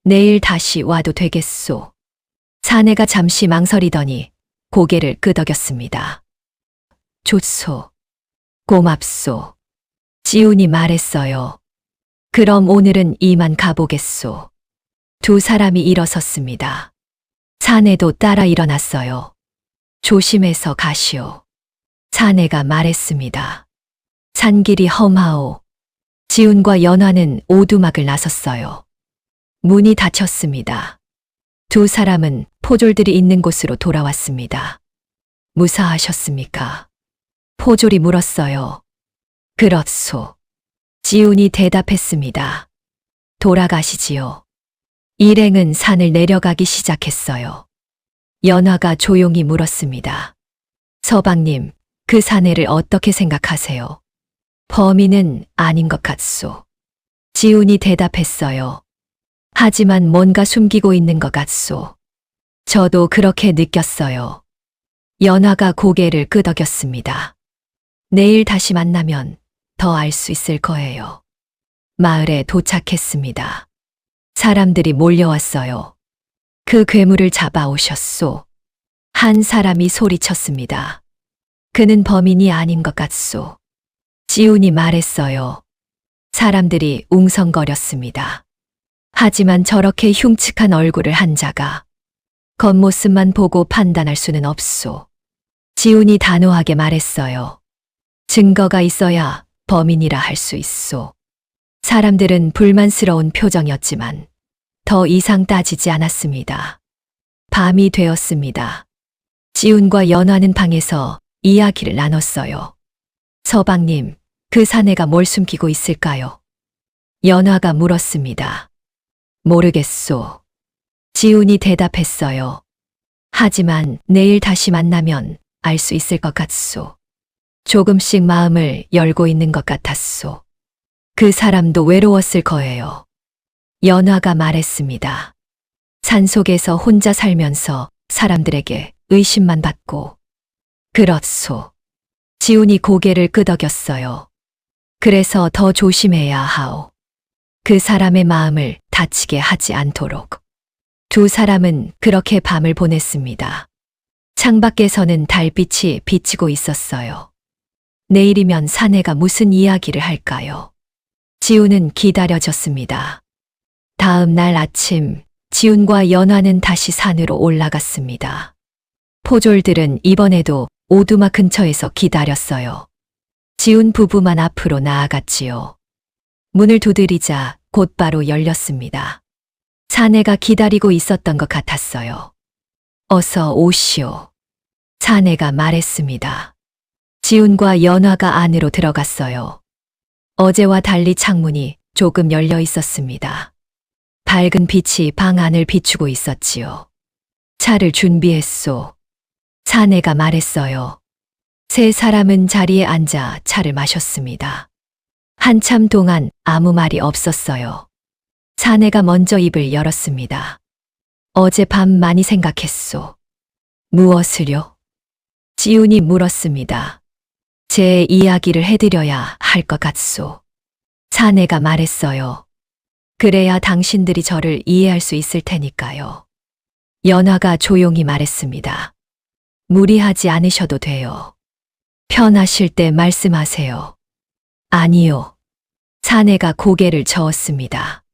내일 다시 와도 되겠소. 사내가 잠시 망설이더니 고개를 끄덕였습니다. 좋소. 고맙소. 지훈이 말했어요. 그럼 오늘은 이만 가보겠소. 두 사람이 일어섰습니다. 사내도 따라 일어났어요. 조심해서 가시오. 사내가 말했습니다. 산길이 험하오. 지훈과 연화는 오두막을 나섰어요. 문이 닫혔습니다. 두 사람은 포졸들이 있는 곳으로 돌아왔습니다. 무사하셨습니까? 포졸이 물었어요. 그렇소. 지훈이 대답했습니다. 돌아가시지요. 일행은 산을 내려가기 시작했어요. 연화가 조용히 물었습니다. 서방님, 그 사내를 어떻게 생각하세요? 범인은 아닌 것 같소. 지훈이 대답했어요. 하지만 뭔가 숨기고 있는 것 같소. 저도 그렇게 느꼈어요. 연화가 고개를 끄덕였습니다. 내일 다시 만나면 더 알 수 있을 거예요. 마을에 도착했습니다. 사람들이 몰려왔어요. 그 괴물을 잡아오셨소. 한 사람이 소리쳤습니다. 그는 범인이 아닌 것 같소. 지훈이 말했어요. 사람들이 웅성거렸습니다. 하지만 저렇게 흉측한 얼굴을 한 자가 겉모습만 보고 판단할 수는 없소. 지훈이 단호하게 말했어요. 증거가 있어야 범인이라 할 수 있소. 사람들은 불만스러운 표정이었지만 더 이상 따지지 않았습니다. 밤이 되었습니다. 지훈과 연화는 방에서 이야기를 나눴어요. 서방님, 그 사내가 뭘 숨기고 있을까요? 연화가 물었습니다. 모르겠소. 지훈이 대답했어요. 하지만 내일 다시 만나면 알 수 있을 것 같소. 조금씩 마음을 열고 있는 것 같았소. 그 사람도 외로웠을 거예요. 연화가 말했습니다. 산속에서 혼자 살면서 사람들에게 의심만 받고. 그렇소. 지훈이 고개를 끄덕였어요. 그래서 더 조심해야 하오. 그 사람의 마음을 다치게 하지 않도록. 두 사람은 그렇게 밤을 보냈습니다. 창밖에서는 달빛이 비치고 있었어요. 내일이면 사내가 무슨 이야기를 할까요? 지훈은 기다려졌습니다. 다음 날 아침, 지훈과 연화는 다시 산으로 올라갔습니다. 포졸들은 이번에도 오두막 근처에서 기다렸어요. 지훈 부부만 앞으로 나아갔지요. 문을 두드리자 곧바로 열렸습니다. 사내가 기다리고 있었던 것 같았어요. 어서 오시오. 사내가 말했습니다. 지훈과 연화가 안으로 들어갔어요. 어제와 달리 창문이 조금 열려 있었습니다. 밝은 빛이 방 안을 비추고 있었지요. 차를 준비했소. 사내가 말했어요. 세 사람은 자리에 앉아 차를 마셨습니다. 한참 동안 아무 말이 없었어요. 사내가 먼저 입을 열었습니다. 어젯밤 많이 생각했소. 무엇을요? 지훈이 물었습니다. 제 이야기를 해드려야 할 것 같소. 사내가 말했어요. 그래야 당신들이 저를 이해할 수 있을 테니까요. 연화가 조용히 말했습니다. 무리하지 않으셔도 돼요. 편하실 때 말씀하세요. 아니요. 사내가 고개를 저었습니다.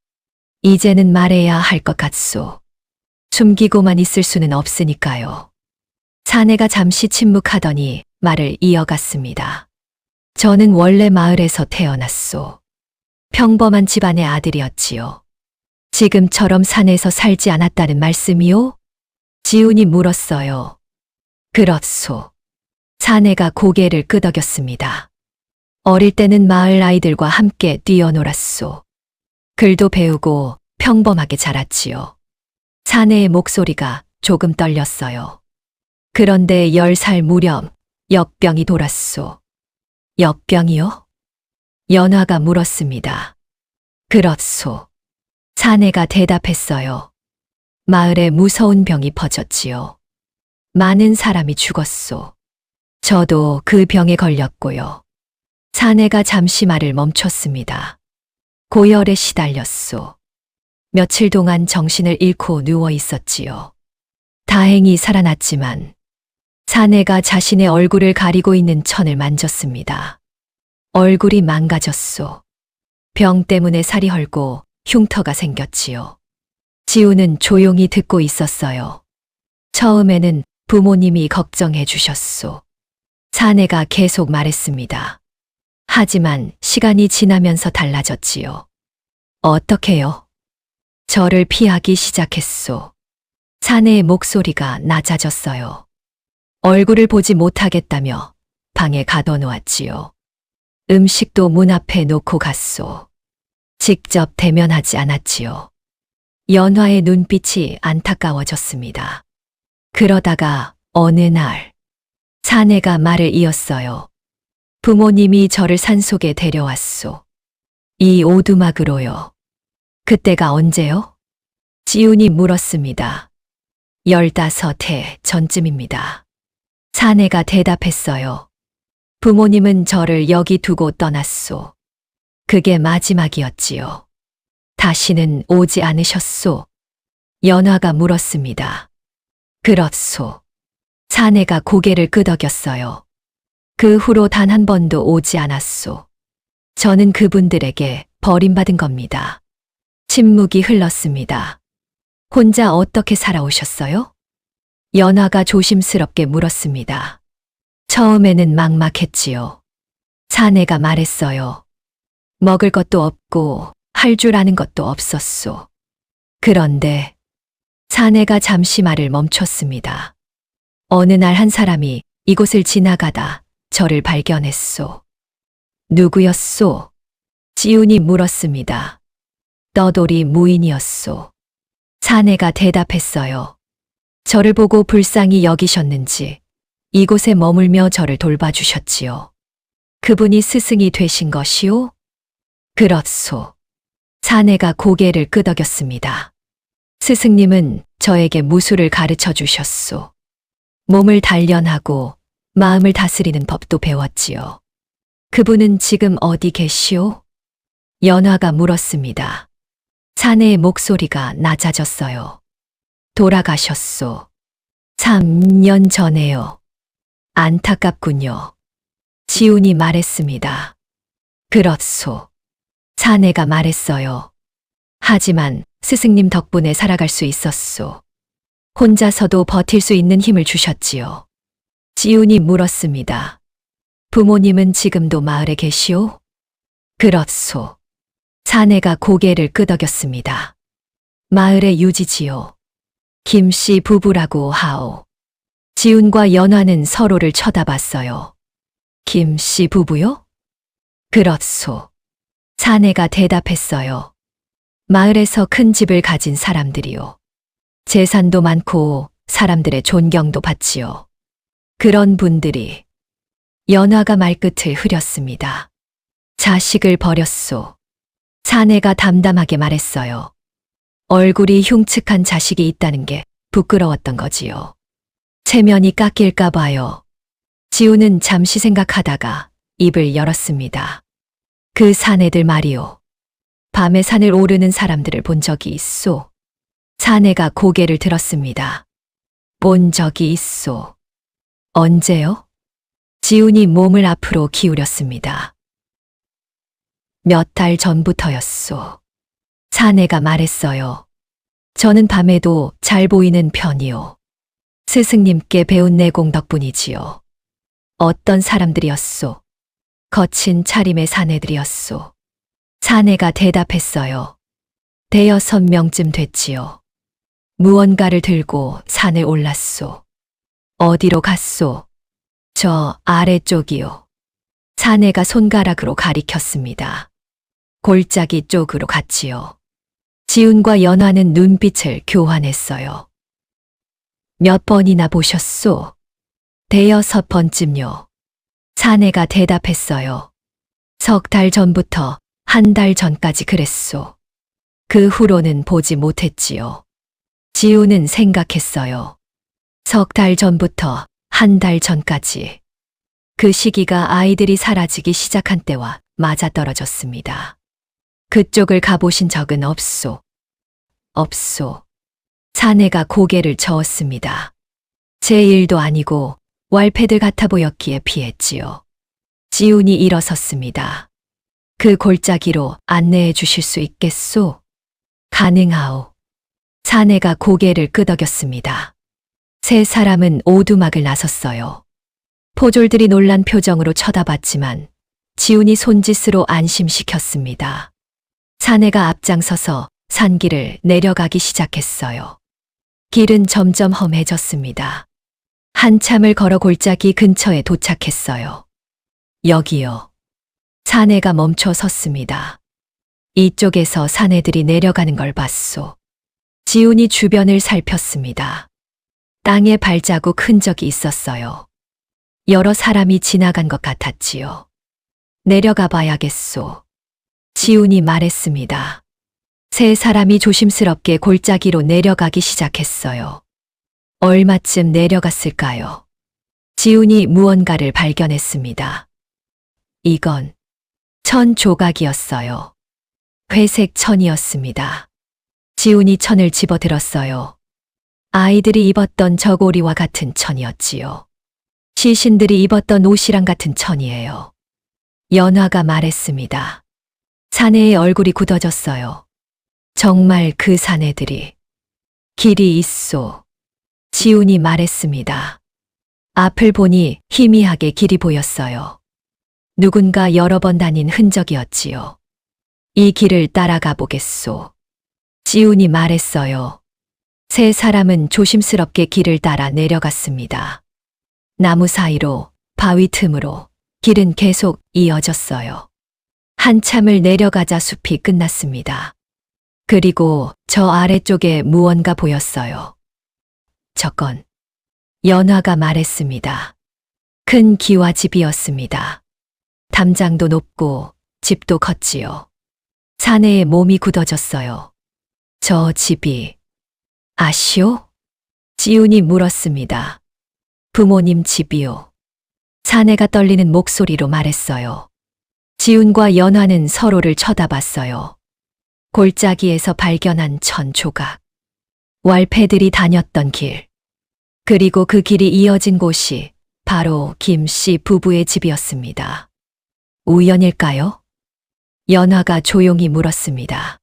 이제는 말해야 할 것 같소. 숨기고만 있을 수는 없으니까요. 사내가 잠시 침묵하더니 말을 이어갔습니다. 저는 원래 마을에서 태어났소. 평범한 집안의 아들이었지요. 지금처럼 산에서 살지 않았다는 말씀이요? 지훈이 물었어요. 그렇소. 사내가 고개를 끄덕였습니다. 어릴 때는 마을 아이들과 함께 뛰어놀았소. 글도 배우고 평범하게 자랐지요. 사내의 목소리가 조금 떨렸어요. 그런데 10살 무렵 역병이 돌았소. 역병이요? 연화가 물었습니다. 그렇소. 사내가 대답했어요. 마을에 무서운 병이 퍼졌지요. 많은 사람이 죽었소. 저도 그 병에 걸렸고요. 사내가 잠시 말을 멈췄습니다. 고열에 시달렸소. 며칠 동안 정신을 잃고 누워 있었지요. 다행히 살아났지만 사내가 자신의 얼굴을 가리고 있는 천을 만졌습니다. 얼굴이 망가졌소. 병 때문에 살이 헐고 흉터가 생겼지요. 지훈은 조용히 듣고 있었어요. 처음에는 부모님이 걱정해 주셨소. 사내가 계속 말했습니다. 하지만 시간이 지나면서 달라졌지요. 어떻게요? 저를 피하기 시작했소. 사내의 목소리가 낮아졌어요. 얼굴을 보지 못하겠다며 방에 가둬놓았지요. 음식도 문 앞에 놓고 갔소. 직접 대면하지 않았지요. 연화의 눈빛이 안타까워졌습니다. 그러다가 어느 날 사내가 말을 이었어요. 부모님이 저를 산속에 데려왔소. 이 오두막으로요. 그때가 언제요? 지훈이 물었습니다. 15해 전쯤입니다. 사내가 대답했어요. 부모님은 저를 여기 두고 떠났소. 그게 마지막이었지요. 다시는 오지 않으셨소? 연화가 물었습니다. 그렇소. 사내가 고개를 끄덕였어요. 그 후로 단 한 번도 오지 않았소. 저는 그분들에게 버림받은 겁니다. 침묵이 흘렀습니다. 혼자 어떻게 살아오셨어요? 연화가 조심스럽게 물었습니다. 처음에는 막막했지요. 사내가 말했어요. 먹을 것도 없고 할 줄 아는 것도 없었소. 그런데 사내가 잠시 말을 멈췄습니다. 어느 날 한 사람이 이곳을 지나가다 저를 발견했소. 누구였소? 지훈이 물었습니다. 떠돌이 무인이었소. 사내가 대답했어요. 저를 보고 불쌍히 여기셨는지 이곳에 머물며 저를 돌봐주셨지요. 그분이 스승이 되신 것이오? 그렇소. 사내가 고개를 끄덕였습니다. 스승님은 저에게 무술을 가르쳐 주셨소. 몸을 단련하고 마음을 다스리는 법도 배웠지요. 그분은 지금 어디 계시오? 연화가 물었습니다. 사내의 목소리가 낮아졌어요. 돌아가셨소. 3년 전에요. 안타깝군요. 지훈이 말했습니다. 그렇소. 사내가 말했어요. 하지만 스승님 덕분에 살아갈 수 있었소. 혼자서도 버틸 수 있는 힘을 주셨지요. 지훈이 물었습니다. 부모님은 지금도 마을에 계시오? 그렇소. 사내가 고개를 끄덕였습니다. 마을의 유지지요. 김씨 부부라고 하오. 지훈과 연화는 서로를 쳐다봤어요. 김씨 부부요? 그렇소. 사내가 대답했어요. 마을에서 큰 집을 가진 사람들이요. 재산도 많고 사람들의 존경도 받지요. 그런 분들이. 연화가 말끝을 흐렸습니다. 자식을 버렸소. 사내가 담담하게 말했어요. 얼굴이 흉측한 자식이 있다는 게 부끄러웠던 거지요. 체면이 깎일까 봐요. 지훈은 잠시 생각하다가 입을 열었습니다. 그 사내들 말이요. 밤에 산을 오르는 사람들을 본 적이 있소. 사내가 고개를 들었습니다. 본 적이 있소. 언제요? 지훈이 몸을 앞으로 기울였습니다. 몇 달 전부터였소. 사내가 말했어요. 저는 밤에도 잘 보이는 편이요. 스승님께 배운 내공 덕분이지요. 어떤 사람들이었소? 거친 차림의 사내들이었소. 사내가 대답했어요. 5-6명쯤 됐지요. 무언가를 들고 산을 올랐소. 어디로 갔소? 저 아래쪽이요. 사내가 손가락으로 가리켰습니다. 골짜기 쪽으로 갔지요. 지훈과 연화는 눈빛을 교환했어요. 몇 번이나 보셨소? 5-6번쯤요. 사내가 대답했어요. 3달 전부터 1달 전까지 그랬소. 그 후로는 보지 못했지요. 지훈은 생각했어요. 3달 전부터 1달 전까지. 그 시기가 아이들이 사라지기 시작한 때와 맞아떨어졌습니다. 그쪽을 가보신 적은 없소. 없소. 사내가 고개를 저었습니다. 제 일도 아니고 왈패들 같아 보였기에 피했지요. 지훈이 일어섰습니다. 그 골짜기로 안내해 주실 수 있겠소? 가능하오. 사내가 고개를 끄덕였습니다. 세 사람은 오두막을 나섰어요. 포졸들이 놀란 표정으로 쳐다봤지만 지훈이 손짓으로 안심시켰습니다. 사내가 앞장서서 산길을 내려가기 시작했어요. 길은 점점 험해졌습니다. 한참을 걸어 골짜기 근처에 도착했어요. 여기요. 사내가 멈춰 섰습니다. 이쪽에서 사내들이 내려가는 걸 봤소. 지훈이 주변을 살폈습니다. 땅에 발자국 흔적이 있었어요. 여러 사람이 지나간 것 같았지요. 내려가 봐야겠소. 지훈이 말했습니다. 세 사람이 조심스럽게 골짜기로 내려가기 시작했어요. 얼마쯤 내려갔을까요? 지훈이 무언가를 발견했습니다. 이건 천 조각이었어요. 회색 천이었습니다. 지훈이 천을 집어들었어요. 아이들이 입었던 저고리와 같은 천이었지요. 시신들이 입었던 옷이랑 같은 천이에요. 연화가 말했습니다. 사내의 얼굴이 굳어졌어요. 정말 그 사내들이 길이 있소. 지훈이 말했습니다. 앞을 보니 희미하게 길이 보였어요. 누군가 여러 번 다닌 흔적이었지요. 이 길을 따라가 보겠소. 지훈이 말했어요. 세 사람은 조심스럽게 길을 따라 내려갔습니다. 나무 사이로, 바위 틈으로 길은 계속 이어졌어요. 한참을 내려가자 숲이 끝났습니다. 그리고 저 아래쪽에 무언가 보였어요. 저건 연화가 말했습니다. 큰 기와집이었습니다. 담장도 높고 집도 컸지요. 사내에 몸이 굳어졌어요. 저 집이 아시오? 지훈이 물었습니다. 부모님 집이요. 사내가 떨리는 목소리로 말했어요. 지훈과 연화는 서로를 쳐다봤어요. 골짜기에서 발견한 천 조각. 왈패들이 다녔던 길. 그리고 그 길이 이어진 곳이 바로 김 씨 부부의 집이었습니다. 우연일까요? 연화가 조용히 물었습니다.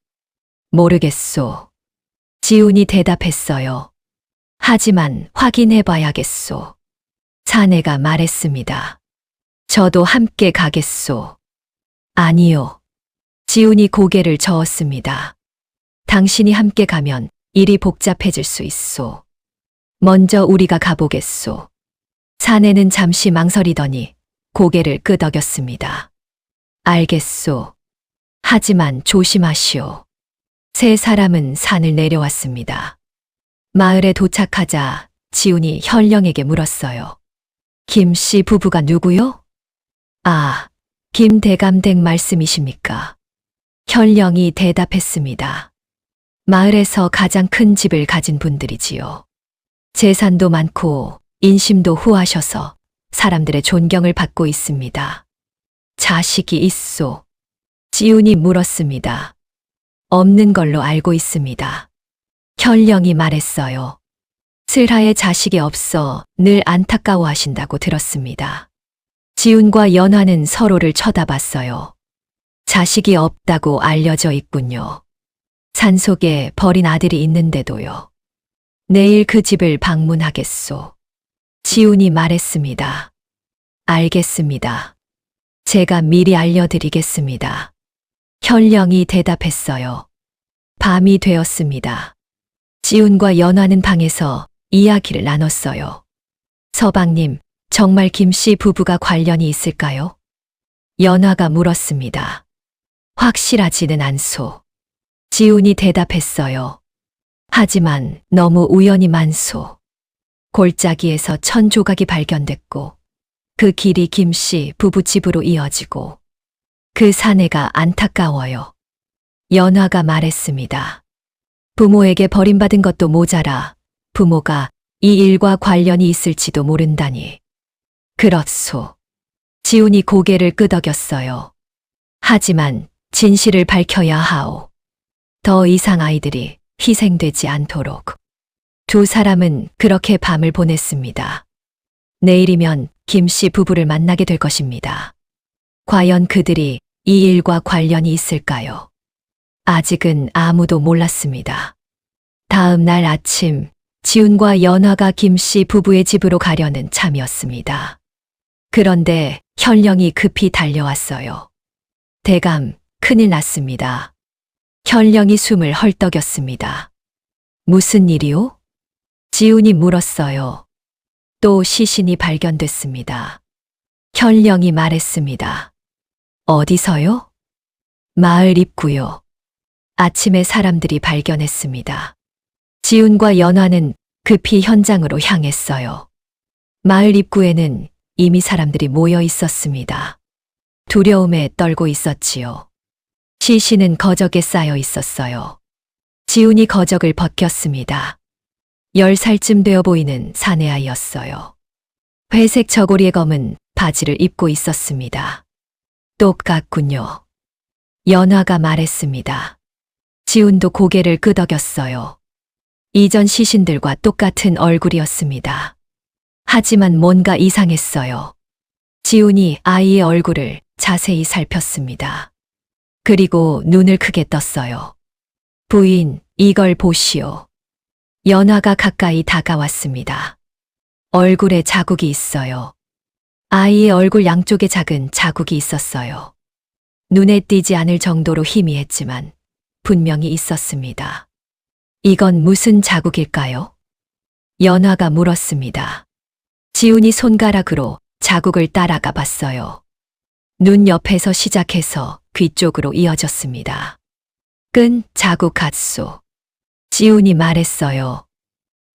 모르겠소. 지훈이 대답했어요. 하지만 확인해 봐야겠소. 사내가 말했습니다. 저도 함께 가겠소. 아니요. 지훈이 고개를 저었습니다. 당신이 함께 가면 일이 복잡해질 수 있소. 먼저 우리가 가보겠소. 사내는 잠시 망설이더니 고개를 끄덕였습니다. 알겠소. 하지만 조심하시오. 세 사람은 산을 내려왔습니다. 마을에 도착하자 지훈이 현령에게 물었어요. 김 씨 부부가 누구요? 아, 김대감댁 말씀이십니까? 현령이 대답했습니다. 마을에서 가장 큰 집을 가진 분들이지요. 재산도 많고 인심도 후하셔서 사람들의 존경을 받고 있습니다. 자식이 있소? 지훈이 물었습니다. 없는 걸로 알고 있습니다. 현령이 말했어요. 슬하에 자식이 없어 늘 안타까워하신다고 들었습니다. 지훈과 연화는 서로를 쳐다봤어요. 자식이 없다고 알려져 있군요. 산속에 버린 아들이 있는데도요. 내일 그 집을 방문하겠소. 지훈이 말했습니다. 알겠습니다. 제가 미리 알려드리겠습니다. 현령이 대답했어요. 밤이 되었습니다. 지훈과 연화는 방에서 이야기를 나눴어요. 서방님, 정말 김 씨 부부가 관련이 있을까요? 연화가 물었습니다. 확실하지는 않소. 지훈이 대답했어요. 하지만 너무 우연이 많소. 골짜기에서 천 조각이 발견됐고 그 길이 김 씨 부부 집으로 이어지고 그 사내가 안타까워요. 연화가 말했습니다. 부모에게 버림받은 것도 모자라 부모가 이 일과 관련이 있을지도 모른다니. 그렇소. 지훈이 고개를 끄덕였어요. 하지만 진실을 밝혀야 하오. 더 이상 아이들이 희생되지 않도록. 두 사람은 그렇게 밤을 보냈습니다. 내일이면 김 씨 부부를 만나게 될 것입니다. 과연 그들이 이 일과 관련이 있을까요? 아직은 아무도 몰랐습니다. 다음 날 아침, 지훈과 연화가 김 씨 부부의 집으로 가려는 참이었습니다. 그런데 현령이 급히 달려왔어요. 대감, 큰일 났습니다. 현령이 숨을 헐떡였습니다. 무슨 일이요? 지훈이 물었어요. 또 시신이 발견됐습니다. 현령이 말했습니다. 어디서요? 마을 입구요. 아침에 사람들이 발견했습니다. 지훈과 연화는 급히 현장으로 향했어요. 마을 입구에는 이미 사람들이 모여 있었습니다. 두려움에 떨고 있었지요. 시신은 거적에 쌓여 있었어요. 지훈이 거적을 벗겼습니다. 10살쯤 되어 보이는 사내아이였어요. 회색 저고리에 검은 바지를 입고 있었습니다. 똑같군요. 연화가 말했습니다. 지훈도 고개를 끄덕였어요. 이전 시신들과 똑같은 얼굴이었습니다. 하지만 뭔가 이상했어요. 지훈이 아이의 얼굴을 자세히 살폈습니다. 그리고 눈을 크게 떴어요. 부인, 이걸 보시오. 연화가 가까이 다가왔습니다. 얼굴에 자국이 있어요. 아이의 얼굴 양쪽에 작은 자국이 있었어요. 눈에 띄지 않을 정도로 희미했지만 분명히 있었습니다. 이건 무슨 자국일까요? 연화가 물었습니다. 지훈이 손가락으로 자국을 따라가 봤어요. 눈 옆에서 시작해서 귀 쪽으로 이어졌습니다. 끈, 자국 같소. 지훈이 말했어요.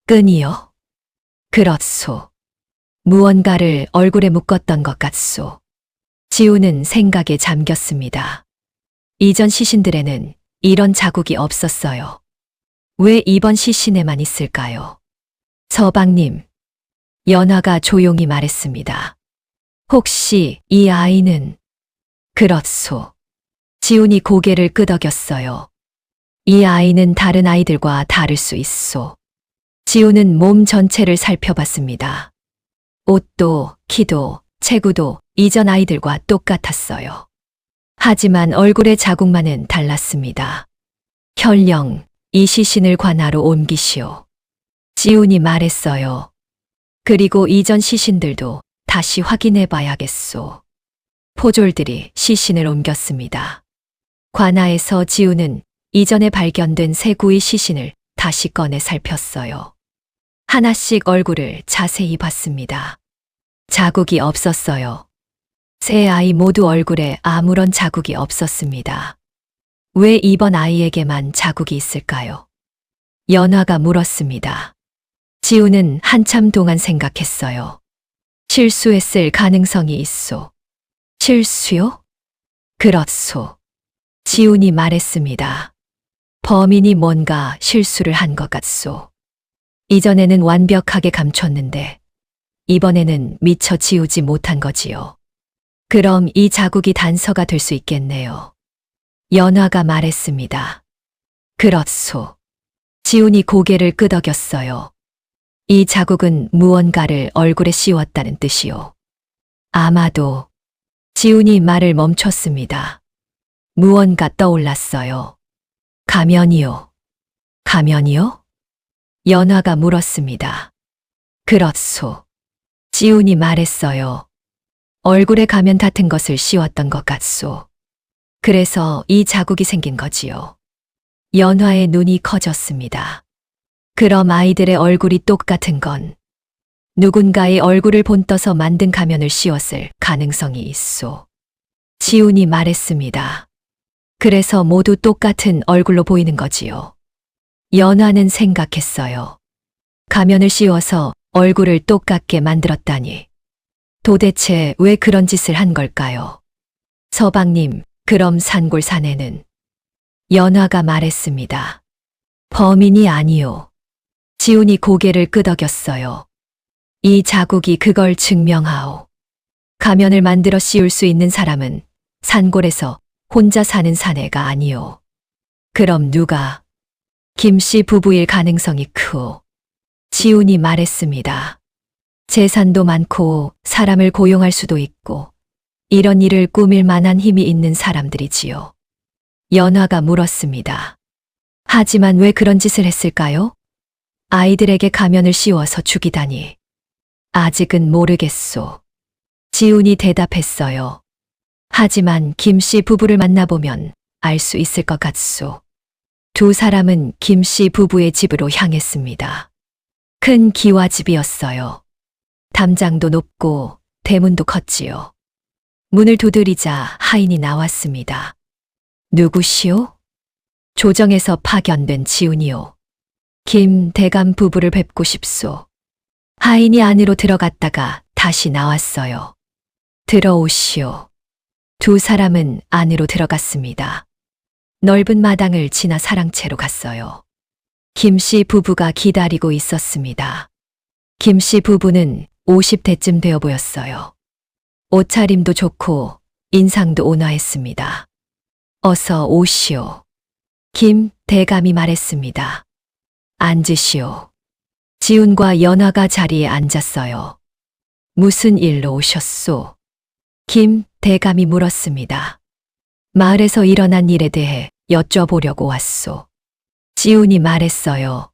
끈이요? 그렇소. 무언가를 얼굴에 묶었던 것 같소. 지훈은 생각에 잠겼습니다. 이전 시신들에는 이런 자국이 없었어요. 왜 이번 시신에만 있을까요? 서방님, 연화가 조용히 말했습니다. 혹시 이 아이는? 그렇소. 지훈이 고개를 끄덕였어요. 이 아이는 다른 아이들과 다를 수 있소. 지훈은 몸 전체를 살펴봤습니다. 옷도, 키도, 체구도 이전 아이들과 똑같았어요. 하지만 얼굴의 자국만은 달랐습니다. 현령, 이 시신을 관하로 옮기시오. 지훈이 말했어요. 그리고 이전 시신들도 다시 확인해 봐야겠소. 포졸들이 시신을 옮겼습니다. 관하에서 지훈은 이전에 발견된 세 구의 시신을 다시 꺼내 살폈어요. 하나씩 얼굴을 자세히 봤습니다. 자국이 없었어요. 세 아이 모두 얼굴에 아무런 자국이 없었습니다. 왜 이번 아이에게만 자국이 있을까요? 연화가 물었습니다. 지훈은 한참 동안 생각했어요. 실수했을 가능성이 있소. 실수요? 그렇소. 지훈이 말했습니다. 범인이 뭔가 실수를 한 것 같소. 이전에는 완벽하게 감췄는데 이번에는 미처 지우지 못한 거지요. 그럼 이 자국이 단서가 될 수 있겠네요. 연화가 말했습니다. 그렇소. 지훈이 고개를 끄덕였어요. 이 자국은 무언가를 얼굴에 씌웠다는 뜻이요. 아마도. 지훈이 말을 멈췄습니다. 무언가 떠올랐어요. 가면이요. 가면이요? 연화가 물었습니다. 그렇소. 지훈이 말했어요. 얼굴에 가면 같은 것을 씌웠던 것 같소. 그래서 이 자국이 생긴 거지요. 연화의 눈이 커졌습니다. 그럼 아이들의 얼굴이 똑같은 건 누군가의 얼굴을 본떠서 만든 가면을 씌웠을 가능성이 있소. 지훈이 말했습니다. 그래서 모두 똑같은 얼굴로 보이는 거지요. 연화는 생각했어요. 가면을 씌워서 얼굴을 똑같게 만들었다니. 도대체 왜 그런 짓을 한 걸까요? 서방님, 그럼 산골사내는? 연화가 말했습니다. 범인이 아니요. 지훈이 고개를 끄덕였어요. 이 자국이 그걸 증명하오. 가면을 만들어 씌울 수 있는 사람은 산골에서 혼자 사는 사내가 아니오. 그럼 누가? 김씨 부부일 가능성이 크오. 지훈이 말했습니다. 재산도 많고 사람을 고용할 수도 있고 이런 일을 꾸밀 만한 힘이 있는 사람들이지요. 연화가 물었습니다. 하지만 왜 그런 짓을 했을까요? 아이들에게 가면을 씌워서 죽이다니. 아직은 모르겠소. 지훈이 대답했어요. 하지만 김씨 부부를 만나보면 알 수 있을 것 같소. 두 사람은 김씨 부부의 집으로 향했습니다. 큰 기와집이었어요. 담장도 높고 대문도 컸지요. 문을 두드리자 하인이 나왔습니다. 누구시오? 조정에서 파견된 지훈이요. 김 대감 부부를 뵙고 싶소. 하인이 안으로 들어갔다가 다시 나왔어요. 들어오시오. 두 사람은 안으로 들어갔습니다. 넓은 마당을 지나 사랑채로 갔어요. 김씨 부부가 기다리고 있었습니다. 김씨 부부는 50대쯤 되어 보였어요. 옷차림도 좋고 인상도 온화했습니다. 어서 오시오. 김 대감이 말했습니다. 앉으시오. 지훈과 연화가 자리에 앉았어요. 무슨 일로 오셨소? 김 대감이 물었습니다. 마을에서 일어난 일에 대해 여쭤보려고 왔소. 지훈이 말했어요.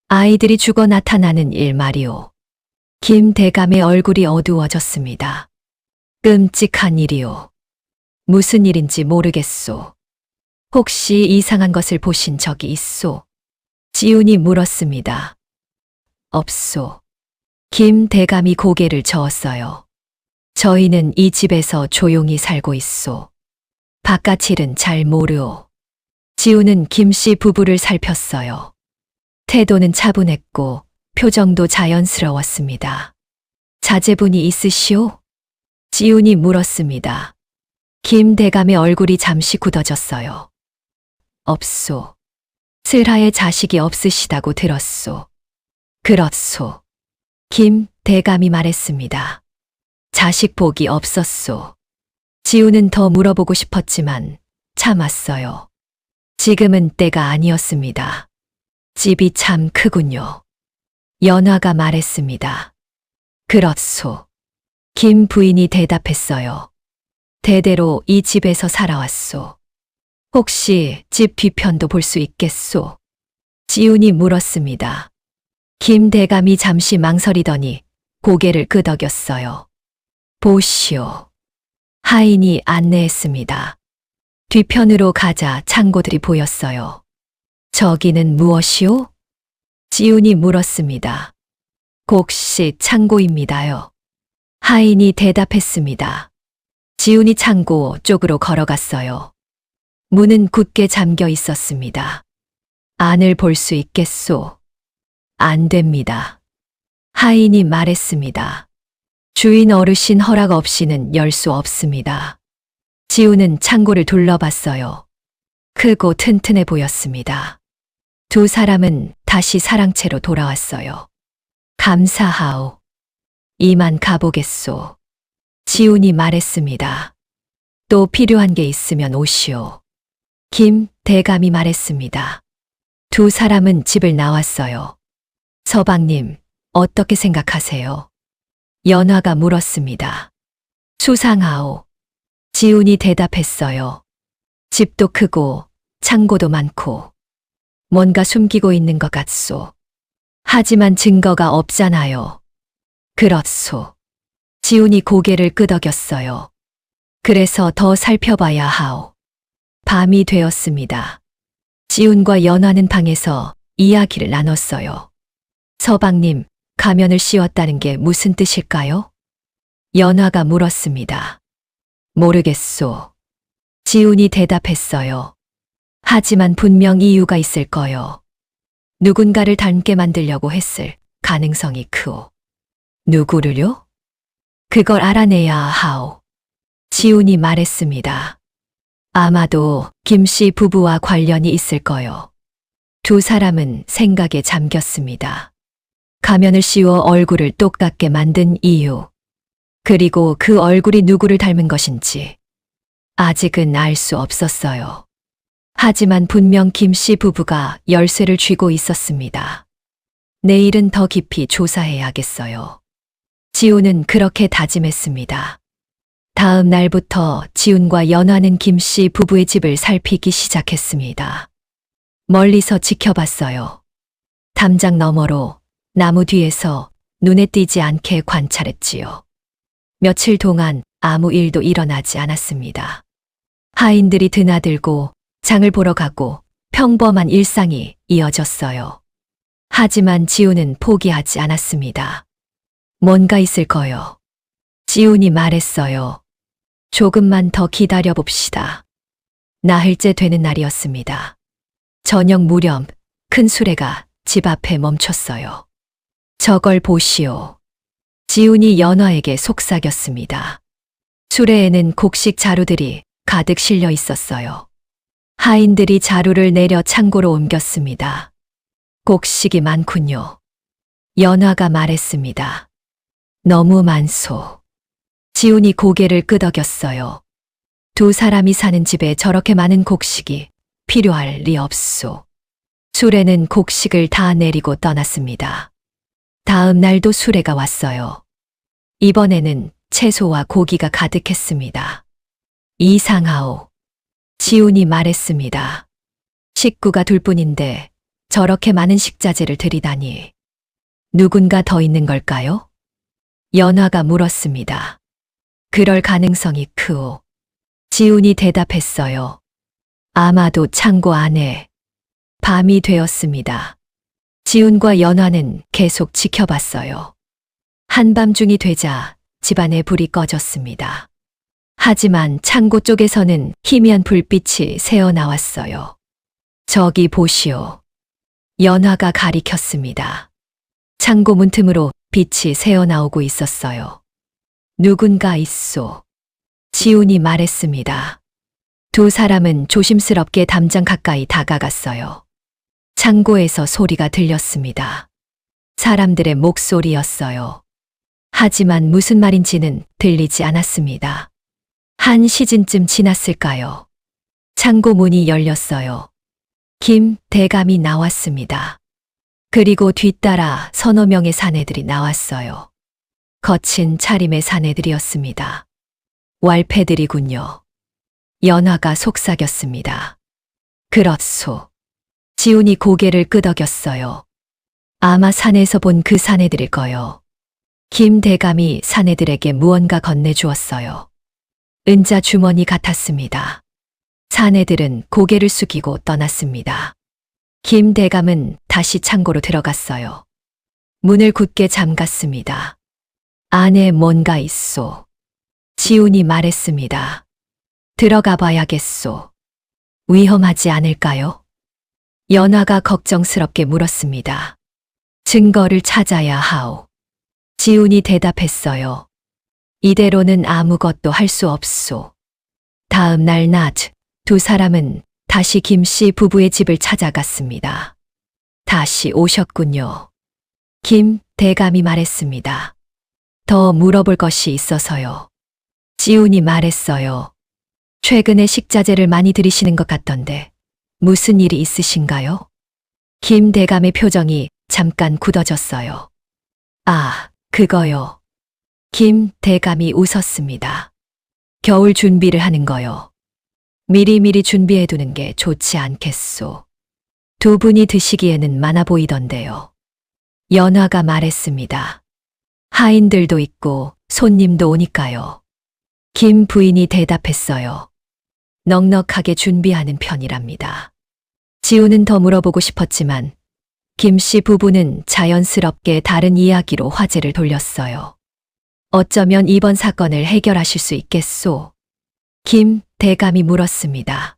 아이들이 죽어 나타나는 일 말이오. 김 대감의 얼굴이 어두워졌습니다. 끔찍한 일이오. 무슨 일인지 모르겠소. 혹시 이상한 것을 보신 적이 있소? 지훈이 물었습니다. 없소. 김 대감이 고개를 저었어요. 저희는 이 집에서 조용히 살고 있소. 바깥 일은 잘 모르오. 지훈은 김씨 부부를 살폈어요. 태도는 차분했고 표정도 자연스러웠습니다. 자제분이 있으시오? 지훈이 물었습니다. 김 대감의 얼굴이 잠시 굳어졌어요. 없소. 슬하에 자식이 없으시다고 들었소. 그렇소. 김 대감이 말했습니다. 자식 복이 없었소. 지훈은 더 물어보고 싶었지만 참았어요. 지금은 때가 아니었습니다. 집이 참 크군요. 연화가 말했습니다. 그렇소. 김 부인이 대답했어요. 대대로 이 집에서 살아왔소. 혹시 집 뒤편도 볼 수 있겠소? 지훈이 물었습니다. 김 대감이 잠시 망설이더니 고개를 끄덕였어요. 보시오. 하인이 안내했습니다. 뒤편으로 가자 창고들이 보였어요. 저기는 무엇이오? 지훈이 물었습니다. 곡식 창고입니다요. 하인이 대답했습니다. 지훈이 창고 쪽으로 걸어갔어요. 문은 굳게 잠겨 있었습니다. 안을 볼 수 있겠소? 안 됩니다. 하인이 말했습니다. 주인 어르신 허락 없이는 열 수 없습니다. 지훈은 창고를 둘러봤어요. 크고 튼튼해 보였습니다. 두 사람은 다시 사랑채로 돌아왔어요. 감사하오. 이만 가보겠소. 지훈이 말했습니다. 또 필요한 게 있으면 오시오. 김 대감이 말했습니다. 두 사람은 집을 나왔어요. 서방님, 어떻게 생각하세요? 연화가 물었습니다. 수상하오. 지훈이 대답했어요. 집도 크고 창고도 많고 뭔가 숨기고 있는 것 같소. 하지만 증거가 없잖아요. 그렇소. 지훈이 고개를 끄덕였어요. 그래서 더 살펴봐야 하오. 밤이 되었습니다. 지훈과 연화는 방에서 이야기를 나눴어요. 서방님, 가면을 씌웠다는 게 무슨 뜻일까요? 연화가 물었습니다. 모르겠소. 지훈이 대답했어요. 하지만 분명 이유가 있을 거요. 누군가를 닮게 만들려고 했을 가능성이 크오. 누구를요? 그걸 알아내야 하오. 지훈이 말했습니다. 아마도 김씨 부부와 관련이 있을 거요. 두 사람은 생각에 잠겼습니다. 가면을 씌워 얼굴을 똑같게 만든 이유, 그리고 그 얼굴이 누구를 닮은 것인지 아직은 알 수 없었어요. 하지만 분명 김씨 부부가 열쇠를 쥐고 있었습니다. 내일은 더 깊이 조사해야겠어요. 지훈은 그렇게 다짐했습니다. 다음 날부터 지훈과 연화는 김씨 부부의 집을 살피기 시작했습니다. 멀리서 지켜봤어요. 담장 너머로 나무 뒤에서 눈에 띄지 않게 관찰했지요. 며칠 동안 아무 일도 일어나지 않았습니다. 하인들이 드나들고 장을 보러 가고 평범한 일상이 이어졌어요. 하지만 지훈은 포기하지 않았습니다. 뭔가 있을 거요. 지훈이 말했어요. 조금만 더 기다려 봅시다. 나흘째 되는 날이었습니다. 저녁 무렵 큰 수레가 집 앞에 멈췄어요. 저걸 보시오. 지훈이 연화에게 속삭였습니다. 수레에는 곡식 자루들이 가득 실려 있었어요. 하인들이 자루를 내려 창고로 옮겼습니다. 곡식이 많군요. 연화가 말했습니다. 너무 많소. 지훈이 고개를 끄덕였어요. 두 사람이 사는 집에 저렇게 많은 곡식이 필요할 리 없소. 수레는 곡식을 다 내리고 떠났습니다. 다음 날도 수레가 왔어요. 이번에는 채소와 고기가 가득했습니다. 이상하오. 지훈이 말했습니다. 식구가 둘뿐인데 저렇게 많은 식자재를 들이다니. 누군가 더 있는 걸까요? 연화가 물었습니다. 그럴 가능성이 크오. 지훈이 대답했어요. 아마도 창고 안에. 밤이 되었습니다. 지훈과 연화는 계속 지켜봤어요. 한밤중이 되자 집안에 불이 꺼졌습니다. 하지만 창고 쪽에서는 희미한 불빛이 새어나왔어요. 저기 보시오. 연화가 가리켰습니다. 창고 문틈으로 빛이 새어나오고 있었어요. 누군가 있소. 지훈이 말했습니다. 두 사람은 조심스럽게 담장 가까이 다가갔어요. 창고에서 소리가 들렸습니다. 사람들의 목소리였어요. 하지만 무슨 말인지는 들리지 않았습니다. 한 시즌쯤 지났을까요? 창고 문이 열렸어요. 김 대감이 나왔습니다. 그리고 뒤따라 서너 명의 사내들이 나왔어요. 거친 차림의 사내들이었습니다. 왈패들이군요. 연화가 속삭였습니다. 그렇소. 지훈이 고개를 끄덕였어요. 아마 산에서 본 그 사내들일 거요. 김 대감이 사내들에게 무언가 건네주었어요. 은자 주머니 같았습니다. 사내들은 고개를 숙이고 떠났습니다. 김 대감은 다시 창고로 들어갔어요. 문을 굳게 잠갔습니다. 안에 뭔가 있소. 지훈이 말했습니다. 들어가 봐야겠소. 위험하지 않을까요? 연화가 걱정스럽게 물었습니다. 증거를 찾아야 하오. 지훈이 대답했어요. 이대로는 아무것도 할 수 없소. 다음 날 낮, 두 사람은 다시 김씨 부부의 집을 찾아갔습니다. 다시 오셨군요. 김 대감이 말했습니다. 더 물어볼 것이 있어서요. 지훈이 말했어요. 최근에 식자재를 많이 들이시는 것 같던데 무슨 일이 있으신가요? 김 대감의 표정이 잠깐 굳어졌어요. 아, 그거요. 김 대감이 웃었습니다. 겨울 준비를 하는 거요. 미리미리 준비해두는 게 좋지 않겠소. 두 분이 드시기에는 많아 보이던데요. 연화가 말했습니다. 하인들도 있고 손님도 오니까요. 김 부인이 대답했어요. 넉넉하게 준비하는 편이랍니다. 지훈은 더 물어보고 싶었지만 김씨 부부는 자연스럽게 다른 이야기로 화제를 돌렸어요. 어쩌면 이번 사건을 해결하실 수 있겠소? 김 대감이 물었습니다.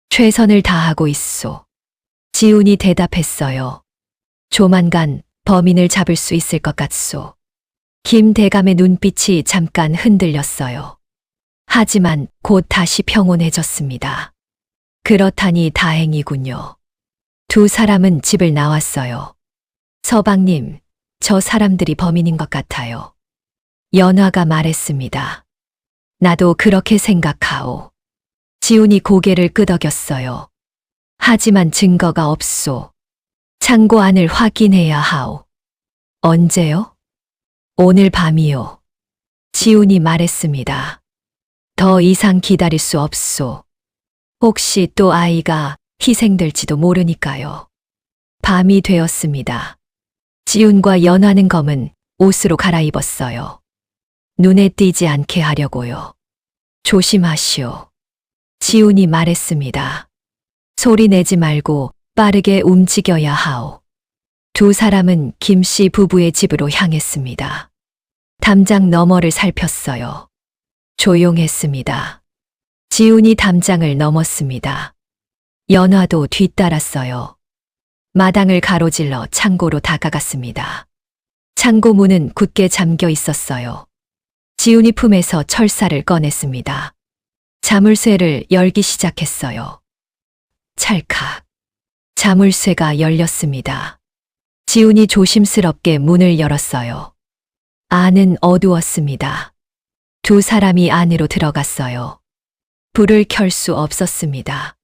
최선을 다하고 있소. 지훈이 대답했어요. 조만간 범인을 잡을 수 있을 것 같소. 김 대감의 눈빛이 잠깐 흔들렸어요. 하지만 곧 다시 평온해졌습니다. 그렇다니 다행이군요. 두 사람은 집을 나왔어요. 서방님, 저 사람들이 범인인 것 같아요. 연화가 말했습니다. 나도 그렇게 생각하오. 지훈이 고개를 끄덕였어요. 하지만 증거가 없소. 창고 안을 확인해야 하오. 언제요? 오늘 밤이요. 지훈이 말했습니다. 더 이상 기다릴 수 없소. 혹시 또 아이가 희생될지도 모르니까요. 밤이 되었습니다. 지훈과 연화는 검은 옷으로 갈아입었어요. 눈에 띄지 않게 하려고요. 조심하시오. 지훈이 말했습니다. 소리 내지 말고 빠르게 움직여야 하오. 두 사람은 김씨 부부의 집으로 향했습니다. 담장 너머를 살폈어요. 조용했습니다. 지훈이 담장을 넘었습니다. 연화도 뒤따랐어요. 마당을 가로질러 창고로 다가갔습니다. 창고 문은 굳게 잠겨 있었어요. 지훈이 품에서 철사를 꺼냈습니다. 자물쇠를 열기 시작했어요. 찰칵. 자물쇠가 열렸습니다. 지훈이 조심스럽게 문을 열었어요. 안은 어두웠습니다. 두 사람이 안으로 들어갔어요. 불을 켤 수 없었습니다.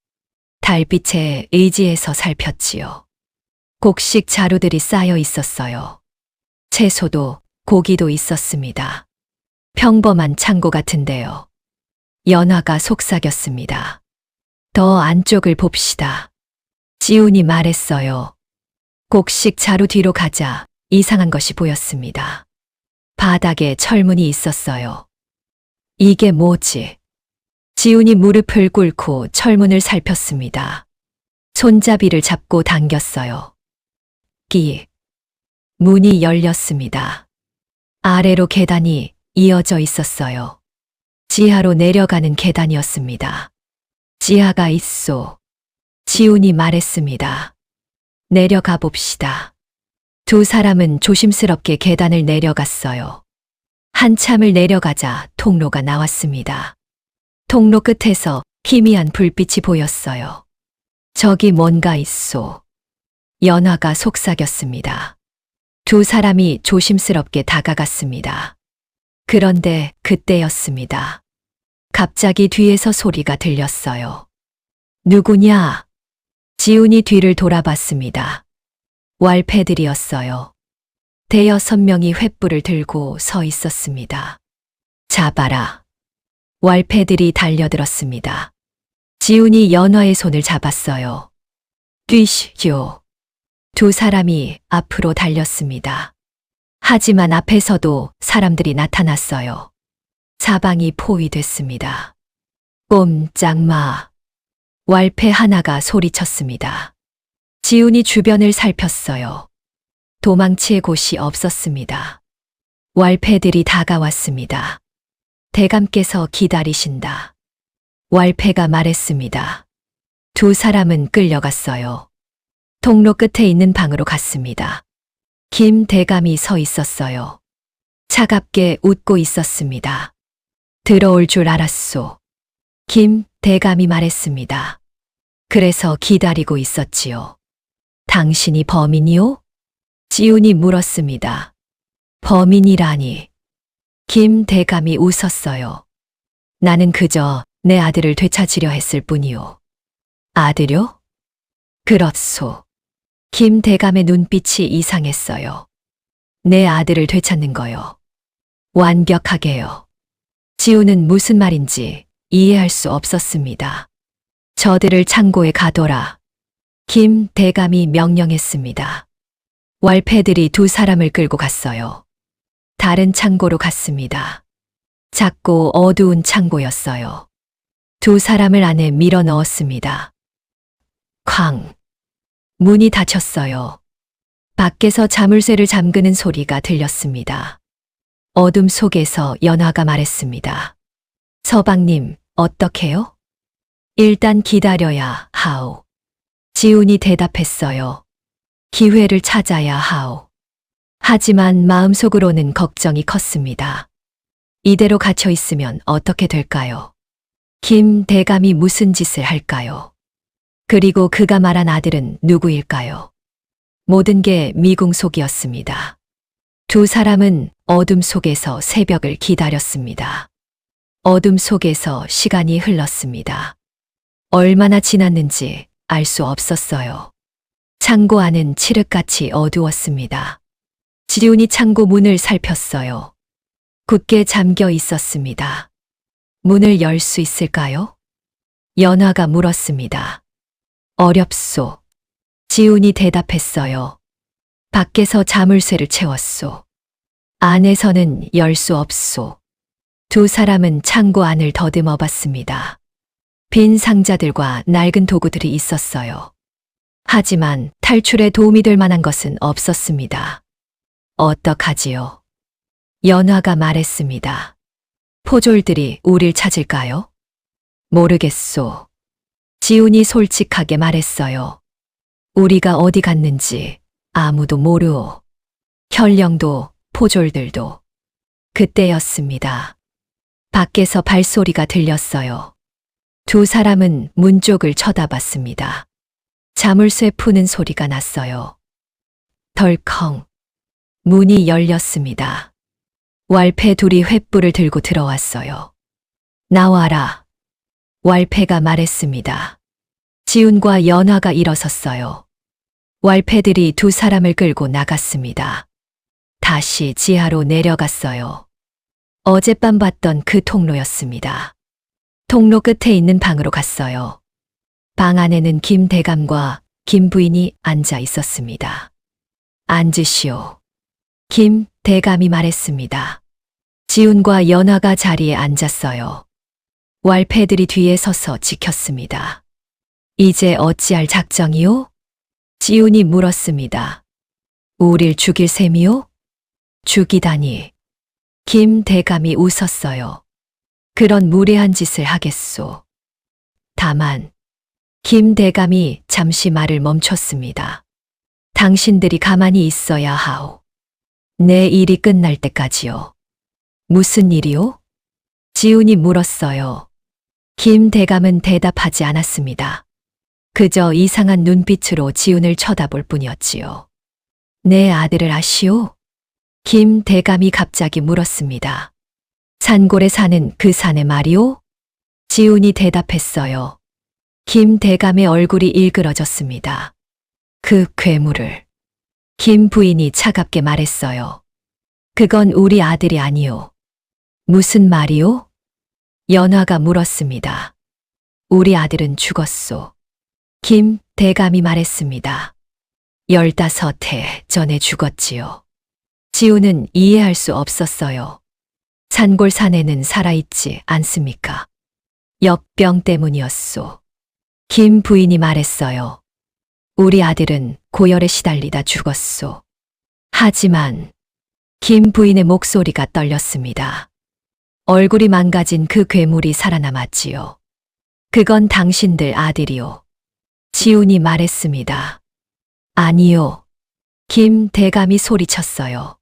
달빛에 의지해서 살폈지요. 곡식 자루들이 쌓여 있었어요. 채소도 고기도 있었습니다. 평범한 창고 같은데요. 연화가 속삭였습니다. 더 안쪽을 봅시다. 지훈이 말했어요. 곡식 자루 뒤로 가자 이상한 것이 보였습니다. 바닥에 철문이 있었어요. 이게 뭐지? 지훈이 무릎을 꿇고 철문을 살폈습니다. 손잡이를 잡고 당겼어요. 끼. 문이 열렸습니다. 아래로 계단이 이어져 있었어요. 지하로 내려가는 계단이었습니다. 지하가 있소. 지훈이 말했습니다. 내려가 봅시다. 두 사람은 조심스럽게 계단을 내려갔어요. 한참을 내려가자 통로가 나왔습니다. 통로 끝에서 희미한 불빛이 보였어요. 저기 뭔가 있소. 연화가 속삭였습니다. 두 사람이 조심스럽게 다가갔습니다. 그런데 그때였습니다. 갑자기 뒤에서 소리가 들렸어요. 누구냐? 지훈이 뒤를 돌아봤습니다. 왈패들이었어요. 대여섯 명이 횃불을 들고 서 있었습니다. 잡아라. 왈패들이 달려들었습니다. 지훈이 연화의 손을 잡았어요. 뛰시오. 두 사람이 앞으로 달렸습니다. 하지만 앞에서도 사람들이 나타났어요. 사방이 포위됐습니다. 꼼짝마. 왈패 하나가 소리쳤습니다. 지훈이 주변을 살폈어요. 도망칠 곳이 없었습니다. 왈패들이 다가왔습니다. 대감께서 기다리신다. 왈패가 말했습니다. 두 사람은 끌려갔어요. 통로 끝에 있는 방으로 갔습니다. 김 대감이 서 있었어요. 차갑게 웃고 있었습니다. 들어올 줄 알았소. 김 대감이 말했습니다. 그래서 기다리고 있었지요. 당신이 범인이요? 지훈이 물었습니다. 범인이라니. 김 대감이 웃었어요. 나는 그저 내 아들을 되찾으려 했을 뿐이요. 아들요? 그렇소. 김 대감의 눈빛이 이상했어요. 내 아들을 되찾는 거요. 완벽하게요. 지훈은 무슨 말인지 이해할 수 없었습니다. 저들을 창고에 가둬라. 김 대감이 명령했습니다. 왈패들이 두 사람을 끌고 갔어요. 다른 창고로 갔습니다. 작고 어두운 창고였어요. 두 사람을 안에 밀어 넣었습니다. 쾅! 문이 닫혔어요. 밖에서 자물쇠를 잠그는 소리가 들렸습니다. 어둠 속에서 연화가 말했습니다. 서방님, 어떡해요? 일단 기다려야 하오. 지훈이 대답했어요. 기회를 찾아야 하오. 하지만 마음속으로는 걱정이 컸습니다. 이대로 갇혀 있으면 어떻게 될까요? 김 대감이 무슨 짓을 할까요? 그리고 그가 말한 아들은 누구일까요? 모든 게 미궁 속이었습니다. 두 사람은 어둠 속에서 새벽을 기다렸습니다. 어둠 속에서 시간이 흘렀습니다. 얼마나 지났는지 알 수 없었어요. 창고 안은 칠흑같이 어두웠습니다. 지훈이 창고 문을 살폈어요. 굳게 잠겨 있었습니다. 문을 열 수 있을까요? 연화가 물었습니다. 어렵소. 지훈이 대답했어요. 밖에서 자물쇠를 채웠소. 안에서는 열 수 없소. 두 사람은 창고 안을 더듬어 봤습니다. 빈 상자들과 낡은 도구들이 있었어요. 하지만 탈출에 도움이 될 만한 것은 없었습니다. 어떡하지요? 연화가 말했습니다. 포졸들이 우릴 찾을까요? 모르겠소. 지훈이 솔직하게 말했어요. 우리가 어디 갔는지 아무도 모르오. 현령도 포졸들도. 그때였습니다. 밖에서 발소리가 들렸어요. 두 사람은 문 쪽을 쳐다봤습니다. 자물쇠 푸는 소리가 났어요. 덜컹. 문이 열렸습니다. 왈패 둘이 횃불을 들고 들어왔어요. 나와라. 왈패가 말했습니다. 지훈과 연화가 일어섰어요. 왈패들이 두 사람을 끌고 나갔습니다. 다시 지하로 내려갔어요. 어젯밤 봤던 그 통로였습니다. 통로 끝에 있는 방으로 갔어요. 방 안에는 김 대감과 김 부인이 앉아 있었습니다. 앉으시오. 김 대감이 말했습니다. 지훈과 연화가 자리에 앉았어요. 왈패들이 뒤에 서서 지켰습니다. 이제 어찌할 작정이요? 지훈이 물었습니다. 우릴 죽일 셈이요? 죽이다니. 김 대감이 웃었어요. 그런 무례한 짓을 하겠소. 다만 김 대감이 잠시 말을 멈췄습니다. 당신들이 가만히 있어야 하오. 내 일이 끝날 때까지요. 무슨 일이요? 지훈이 물었어요. 김 대감은 대답하지 않았습니다. 그저 이상한 눈빛으로 지훈을 쳐다볼 뿐이었지요. 내 아들을 아시오? 김 대감이 갑자기 물었습니다. 산골에 사는 그 사내 말이오? 지훈이 대답했어요. 김 대감의 얼굴이 일그러졌습니다. 그 괴물을. 김 부인이 차갑게 말했어요. 그건 우리 아들이 아니오. 무슨 말이오? 연화가 물었습니다. 우리 아들은 죽었소. 김 대감이 말했습니다. 15해 전에 죽었지요. 지훈은 이해할 수 없었어요. 산골 사내는 살아있지 않습니까? 역병 때문이었소. 김 부인이 말했어요. 우리 아들은 고열에 시달리다 죽었소. 하지만 김 부인의 목소리가 떨렸습니다. 얼굴이 망가진 그 괴물이 살아남았지요. 그건 당신들 아들이요. 지훈이 말했습니다. 아니요. 김 대감이 소리쳤어요.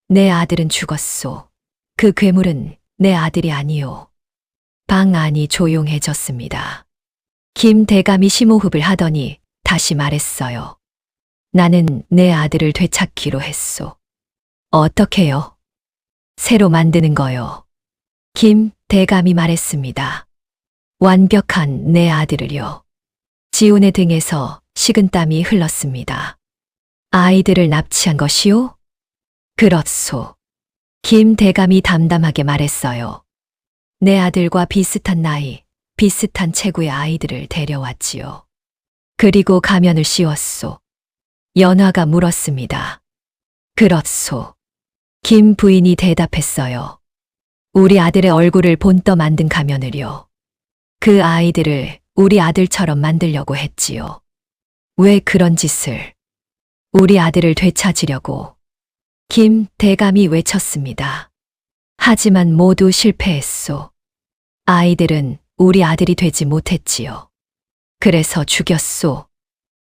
내 아들은 죽었소. 그 괴물은 내 아들이 아니요. 방 안이 조용해졌습니다. 김 대감이 심호흡을 하더니 다시 말했어요. 나는 내 아들을 되찾기로 했소. 어떻게요? 새로 만드는 거요. 김 대감이 말했습니다. 완벽한 내 아들을요. 지훈의 등에서 식은땀이 흘렀습니다. 아이들을 납치한 것이요? 그렇소. 김 대감이 담담하게 말했어요. 내 아들과 비슷한 나이, 비슷한 체구의 아이들을 데려왔지요. 그리고 가면을 씌웠소. 연화가 물었습니다. 그렇소. 김 부인이 대답했어요. 우리 아들의 얼굴을 본떠 만든 가면을요. 그 아이들을 우리 아들처럼 만들려고 했지요. 왜 그런 짓을? 우리 아들을 되찾으려고. 김 대감이 외쳤습니다. 하지만 모두 실패했소. 아이들은 우리 아들이 되지 못했지요. 그래서 죽였소.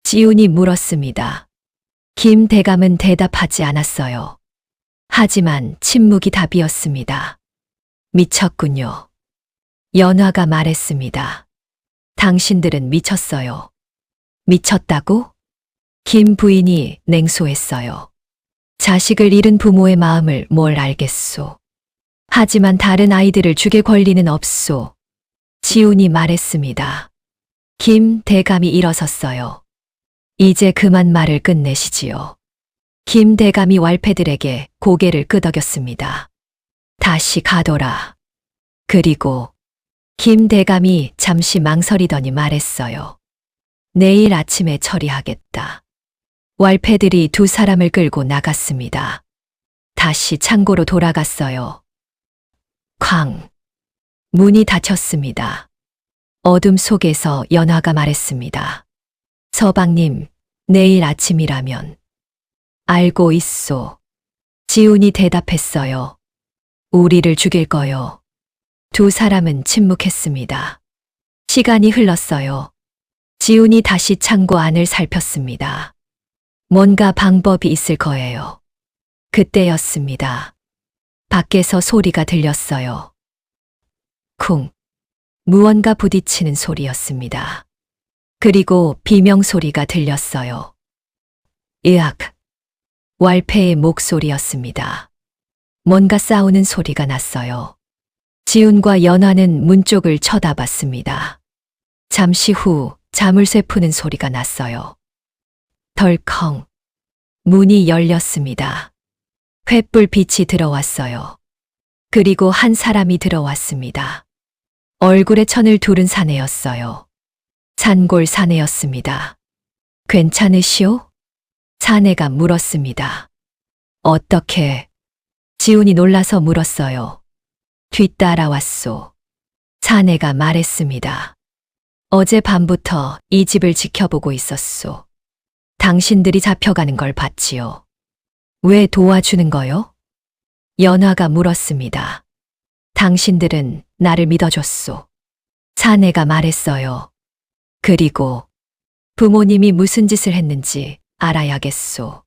지훈이 물었습니다. 김 대감은 대답하지 않았어요. 하지만 침묵이 답이었습니다. 미쳤군요. 연화가 말했습니다. 당신들은 미쳤어요. 미쳤다고? 김 부인이 냉소했어요. 자식을 잃은 부모의 마음을 뭘 알겠소. 하지만 다른 아이들을 죽일 권리는 없소. 지훈이 말했습니다. 김 대감이 일어섰어요. 이제 그만 말을 끝내시지요. 김 대감이 왈패들에게 고개를 끄덕였습니다. 다시 가둬라. 그리고 김 대감이 잠시 망설이더니 말했어요. 내일 아침에 처리하겠다. 왈패들이 두 사람을 끌고 나갔습니다. 다시 창고로 돌아갔어요. 쾅. 문이 닫혔습니다. 어둠 속에서 연화가 말했습니다. 서방님, 내일 아침이라면. 알고 있소. 지훈이 대답했어요. 우리를 죽일 거요. 두 사람은 침묵했습니다. 시간이 흘렀어요. 지훈이 다시 창고 안을 살폈습니다. 뭔가 방법이 있을 거예요. 그때였습니다. 밖에서 소리가 들렸어요. 쿵. 무언가 부딪히는 소리였습니다. 그리고 비명소리가 들렸어요. 으악. 왈패의 목소리였습니다. 뭔가 싸우는 소리가 났어요. 지훈과 연화는 문 쪽을 쳐다봤습니다. 잠시 후 자물쇠 푸는 소리가 났어요. 덜컹. 문이 열렸습니다. 횃불 빛이 들어왔어요. 그리고 한 사람이 들어왔습니다. 얼굴에 천을 두른 사내였어요. 산골 사내였습니다. 괜찮으시오? 사내가 물었습니다. 어떻게? 지훈이 놀라서 물었어요. 뒤따라왔소. 사내가 말했습니다. 어젯밤부터 이 집을 지켜보고 있었소. 당신들이 잡혀가는 걸 봤지요. 왜 도와주는 거요? 연화가 물었습니다. 당신들은 나를 믿어줬소. 사내가 말했어요. 그리고 부모님이 무슨 짓을 했는지 알아야겠소.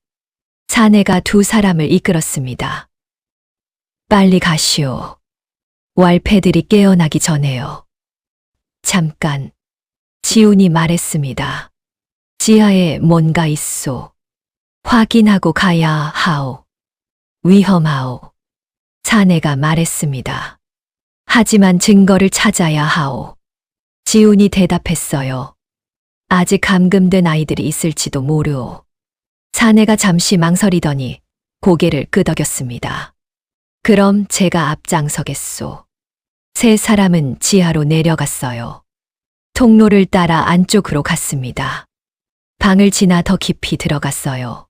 사내가 두 사람을 이끌었습니다. 빨리 가시오. 왈패들이 깨어나기 전에요. 잠깐. 지훈이 말했습니다. 지하에 뭔가 있소. 확인하고 가야 하오. 위험하오. 사내가 말했습니다. 하지만 증거를 찾아야 하오. 지훈이 대답했어요. 아직 감금된 아이들이 있을지도 모르오. 사내가 잠시 망설이더니 고개를 끄덕였습니다. 그럼 제가 앞장서겠소. 세 사람은 지하로 내려갔어요. 통로를 따라 안쪽으로 갔습니다. 방을 지나 더 깊이 들어갔어요.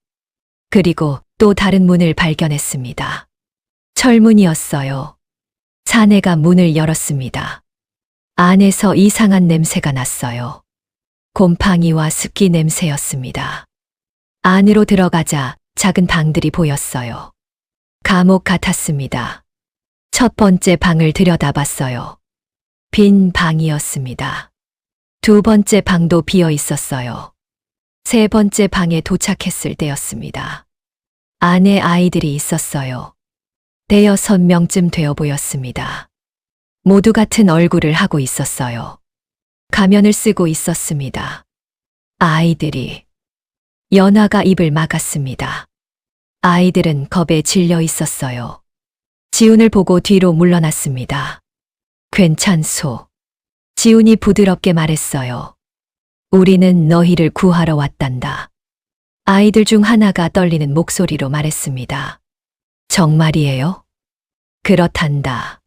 그리고 또 다른 문을 발견했습니다. 철문이었어요. 사내가 문을 열었습니다. 안에서 이상한 냄새가 났어요. 곰팡이와 습기 냄새였습니다. 안으로 들어가자 작은 방들이 보였어요. 감옥 같았습니다. 첫 번째 방을 들여다봤어요. 빈 방이었습니다. 두 번째 방도 비어 있었어요. 세 번째 방에 도착했을 때였습니다. 안에 아이들이 있었어요. 5-6명쯤 되어 보였습니다. 모두 같은 얼굴을 하고 있었어요. 가면을 쓰고 있었습니다. 아이들이. 연화가 입을 막았습니다. 아이들은 겁에 질려 있었어요. 지훈을 보고 뒤로 물러났습니다. 괜찮소. 지훈이 부드럽게 말했어요. 우리는 너희를 구하러 왔단다. 아이들 중 하나가 떨리는 목소리로 말했습니다. 정말이에요? 그렇단다.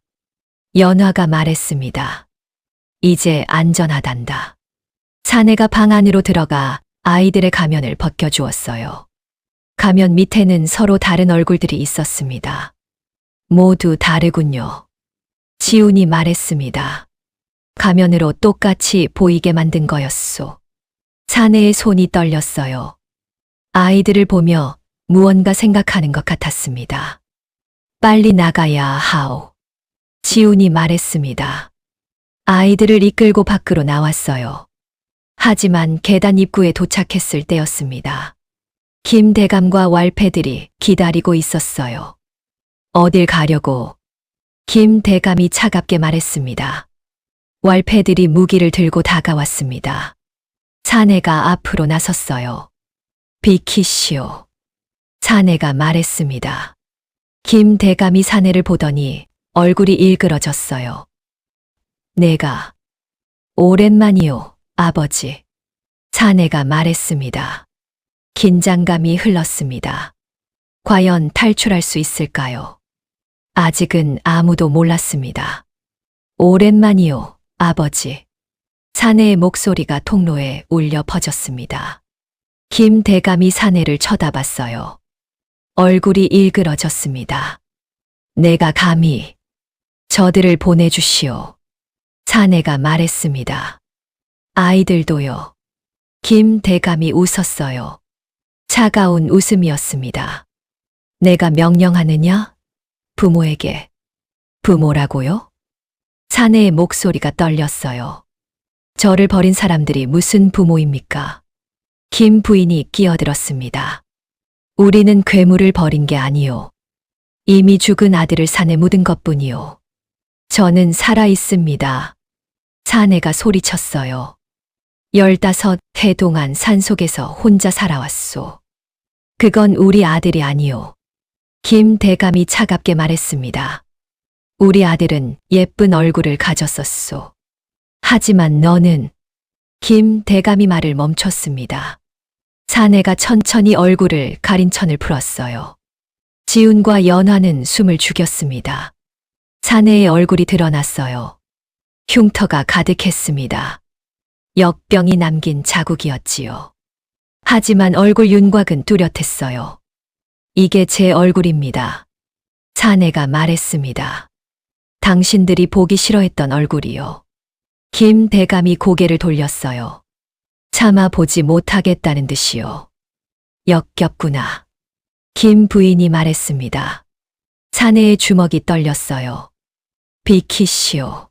연화가 말했습니다. 이제 안전하단다. 사내가 방 안으로 들어가 아이들의 가면을 벗겨주었어요. 가면 밑에는 서로 다른 얼굴들이 있었습니다. 모두 다르군요. 지훈이 말했습니다. 가면으로 똑같이 보이게 만든 거였소. 사내의 손이 떨렸어요. 아이들을 보며 무언가 생각하는 것 같았습니다. 빨리 나가야 하오. 지훈이 말했습니다. 아이들을 이끌고 밖으로 나왔어요. 하지만 계단 입구에 도착했을 때였습니다. 김 대감과 왈패들이 기다리고 있었어요. 어딜 가려고? 김 대감이 차갑게 말했습니다. 왈패들이 무기를 들고 다가왔습니다. 사내가 앞으로 나섰어요. 비키시오. 사내가 말했습니다. 김 대감이 사내를 보더니 얼굴이 일그러졌어요. 내가 오랜만이요, 아버지. 사내가 말했습니다. 긴장감이 흘렀습니다. 과연 탈출할 수 있을까요? 아직은 아무도 몰랐습니다. 오랜만이요, 아버지. 사내의 목소리가 통로에 울려 퍼졌습니다. 김 대감이 사내를 쳐다봤어요. 얼굴이 일그러졌습니다. 내가 감히 저들을 보내주시오. 사내가 말했습니다. 아이들도요. 김 대감이 웃었어요. 차가운 웃음이었습니다. 내가 명령하느냐? 부모에게. 부모라고요? 사내의 목소리가 떨렸어요. 저를 버린 사람들이 무슨 부모입니까? 김 부인이 끼어들었습니다. 우리는 괴물을 버린 게 아니요. 이미 죽은 아들을 산에 묻은 것뿐이요. 저는 살아 있습니다. 사내가 소리쳤어요. 15해 동안 산속에서 혼자 살아왔소. 그건 우리 아들이 아니요. 김 대감이 차갑게 말했습니다. 우리 아들은 예쁜 얼굴을 가졌었소. 하지만 너는. 김 대감이 말을 멈췄습니다. 사내가 천천히 얼굴을 가린 천을 풀었어요. 지훈과 연화는 숨을 죽였습니다. 사내의 얼굴이 드러났어요. 흉터가 가득했습니다. 역병이 남긴 자국이었지요. 하지만 얼굴 윤곽은 뚜렷했어요. 이게 제 얼굴입니다. 사내가 말했습니다. 당신들이 보기 싫어했던 얼굴이요. 김 대감이 고개를 돌렸어요. 차마 보지 못하겠다는 듯이요. 역겹구나. 김 부인이 말했습니다. 사내의 주먹이 떨렸어요. 비키시오.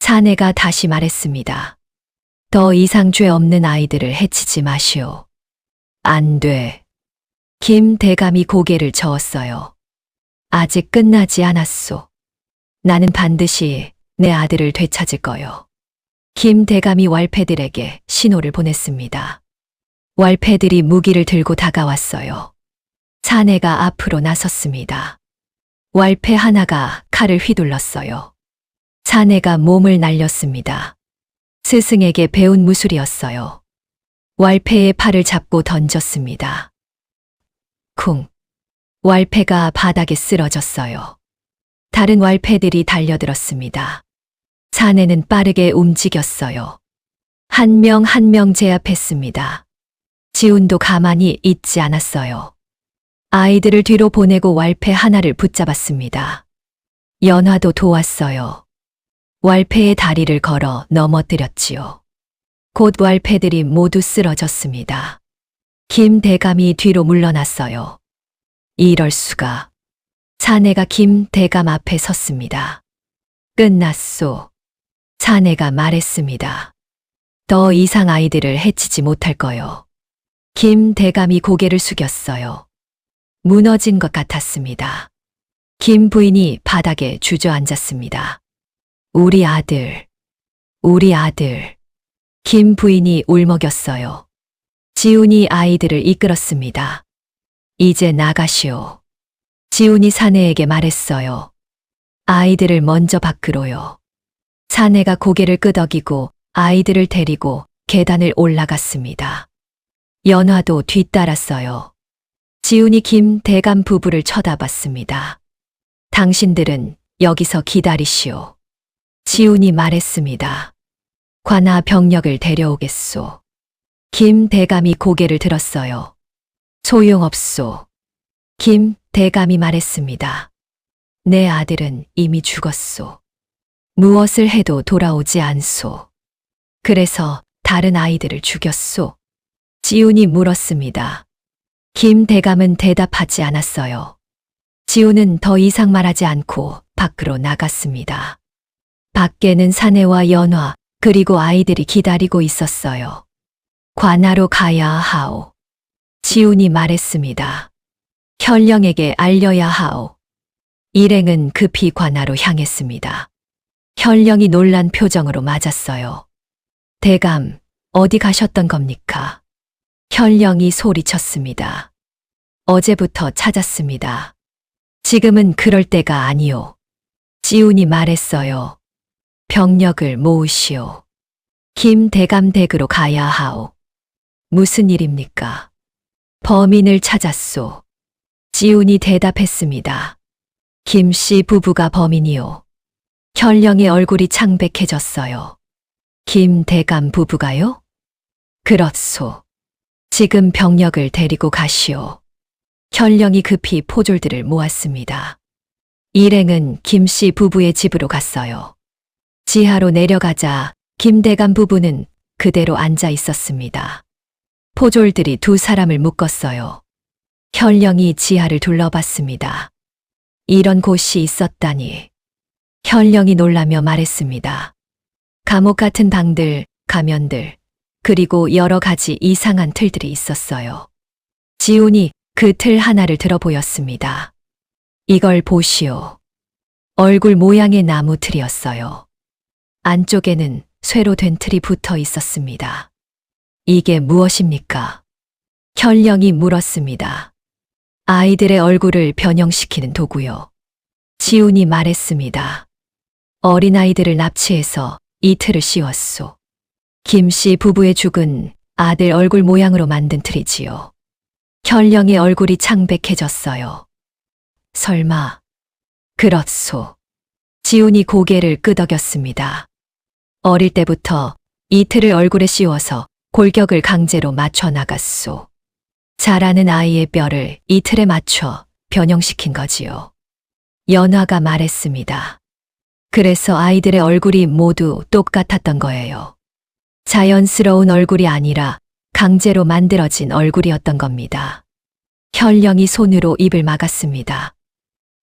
사내가 다시 말했습니다. 더 이상 죄 없는 아이들을 해치지 마시오. 안 돼. 김 대감이 고개를 저었어요. 아직 끝나지 않았소. 나는 반드시 내 아들을 되찾을 거요. 김 대감이 왈패들에게 신호를 보냈습니다. 왈패들이 무기를 들고 다가왔어요. 사내가 앞으로 나섰습니다. 왈패 하나가 칼을 휘둘렀어요. 사내가 몸을 날렸습니다. 스승에게 배운 무술이었어요. 왈패의 팔을 잡고 던졌습니다. 쿵. 왈패가 바닥에 쓰러졌어요. 다른 왈패들이 달려들었습니다. 사내는 빠르게 움직였어요. 한 명 한 명 제압했습니다. 지훈도 가만히 있지 않았어요. 아이들을 뒤로 보내고 왈패 하나를 붙잡았습니다. 연화도 도왔어요. 왈패의 다리를 걸어 넘어뜨렸지요. 곧 왈패들이 모두 쓰러졌습니다. 김 대감이 뒤로 물러났어요. 이럴 수가. 사내가 김 대감 앞에 섰습니다. 끝났소. 사내가 말했습니다. 더 이상 아이들을 해치지 못할 거요. 김 대감이 고개를 숙였어요. 무너진 것 같았습니다. 김 부인이 바닥에 주저앉았습니다. 우리 아들, 우리 아들. 김 부인이 울먹였어요. 지훈이 아이들을 이끌었습니다. 이제 나가시오. 지훈이 사내에게 말했어요. 아이들을 먼저 밖으로요. 사내가 고개를 끄덕이고 아이들을 데리고 계단을 올라갔습니다. 연화도 뒤따랐어요. 지훈이 김 대감 부부를 쳐다봤습니다. 당신들은 여기서 기다리시오. 지훈이 말했습니다. 관아 병력을 데려오겠소. 김 대감이 고개를 들었어요. 소용없소. 김 대감이 말했습니다. 내 아들은 이미 죽었소. 무엇을 해도 돌아오지 않소. 그래서 다른 아이들을 죽였소. 지훈이 물었습니다. 김 대감은 대답하지 않았어요. 지훈은 더 이상 말하지 않고 밖으로 나갔습니다. 밖에는 사내와 연화 그리고 아이들이 기다리고 있었어요. 관아로 가야 하오. 지훈이 말했습니다. 현령에게 알려야 하오. 일행은 급히 관아로 향했습니다. 현령이 놀란 표정으로 맞았어요. 대감, 어디 가셨던 겁니까? 현령이 소리쳤습니다. 어제부터 찾았습니다. 지금은 그럴 때가 아니오. 지훈이 말했어요. 병력을 모으시오. 김 대감 댁으로 가야 하오. 무슨 일입니까? 범인을 찾았소. 지훈이 대답했습니다. 김 씨 부부가 범인이오. 현령의 얼굴이 창백해졌어요. 김 대감 부부가요? 그렇소. 지금 병력을 데리고 가시오. 현령이 급히 포졸들을 모았습니다. 일행은 김 씨 부부의 집으로 갔어요. 지하로 내려가자 김 대감 부부는 그대로 앉아 있었습니다. 포졸들이 두 사람을 묶었어요. 현령이 지하를 둘러봤습니다. 이런 곳이 있었다니. 현령이 놀라며 말했습니다. 감옥 같은 방들, 가면들, 그리고 여러 가지 이상한 틀들이 있었어요. 지훈이 그 틀 하나를 들어 보였습니다. 이걸 보시오. 얼굴 모양의 나무 틀이었어요. 안쪽에는 쇠로 된 틀이 붙어 있었습니다. 이게 무엇입니까? 현령이 물었습니다. 아이들의 얼굴을 변형시키는 도구요. 지훈이 말했습니다. 어린아이들을 납치해서 이 틀을 씌웠소. 김 씨 부부의 죽은 아들 얼굴 모양으로 만든 틀이지요. 현령의 얼굴이 창백해졌어요. 설마, 그렇소. 지훈이 고개를 끄덕였습니다. 어릴 때부터 이 틀을 얼굴에 씌워서 골격을 강제로 맞춰 나갔소. 자라는 아이의 뼈를 이 틀에 맞춰 변형시킨 거지요. 연화가 말했습니다. 그래서 아이들의 얼굴이 모두 똑같았던 거예요. 자연스러운 얼굴이 아니라 강제로 만들어진 얼굴이었던 겁니다. 현령이 손으로 입을 막았습니다.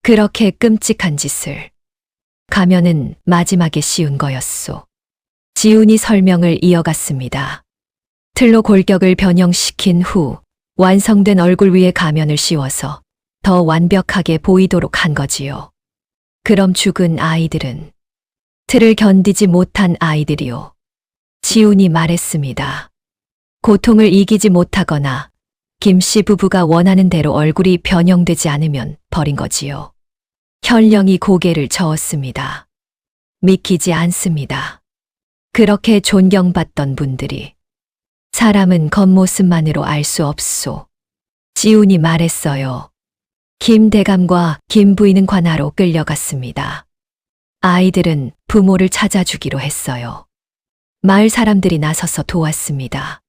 그렇게 끔찍한 짓을. 가면은 마지막에 씌운 거였소. 지훈이 설명을 이어갔습니다. 틀로 골격을 변형시킨 후 완성된 얼굴 위에 가면을 씌워서 더 완벽하게 보이도록 한 거지요. 그럼 죽은 아이들은 틀을 견디지 못한 아이들이요. 지훈이 말했습니다. 고통을 이기지 못하거나 김씨 부부가 원하는 대로 얼굴이 변형되지 않으면 버린 거지요. 현령이 고개를 저었습니다. 믿기지 않습니다. 그렇게 존경받던 분들이 사람은 겉모습만으로 알 수 없소. 지훈이 말했어요. 김 대감과 김 부인은 관하로 끌려갔습니다. 아이들은 부모를 찾아주기로 했어요. 마을 사람들이 나서서 도왔습니다.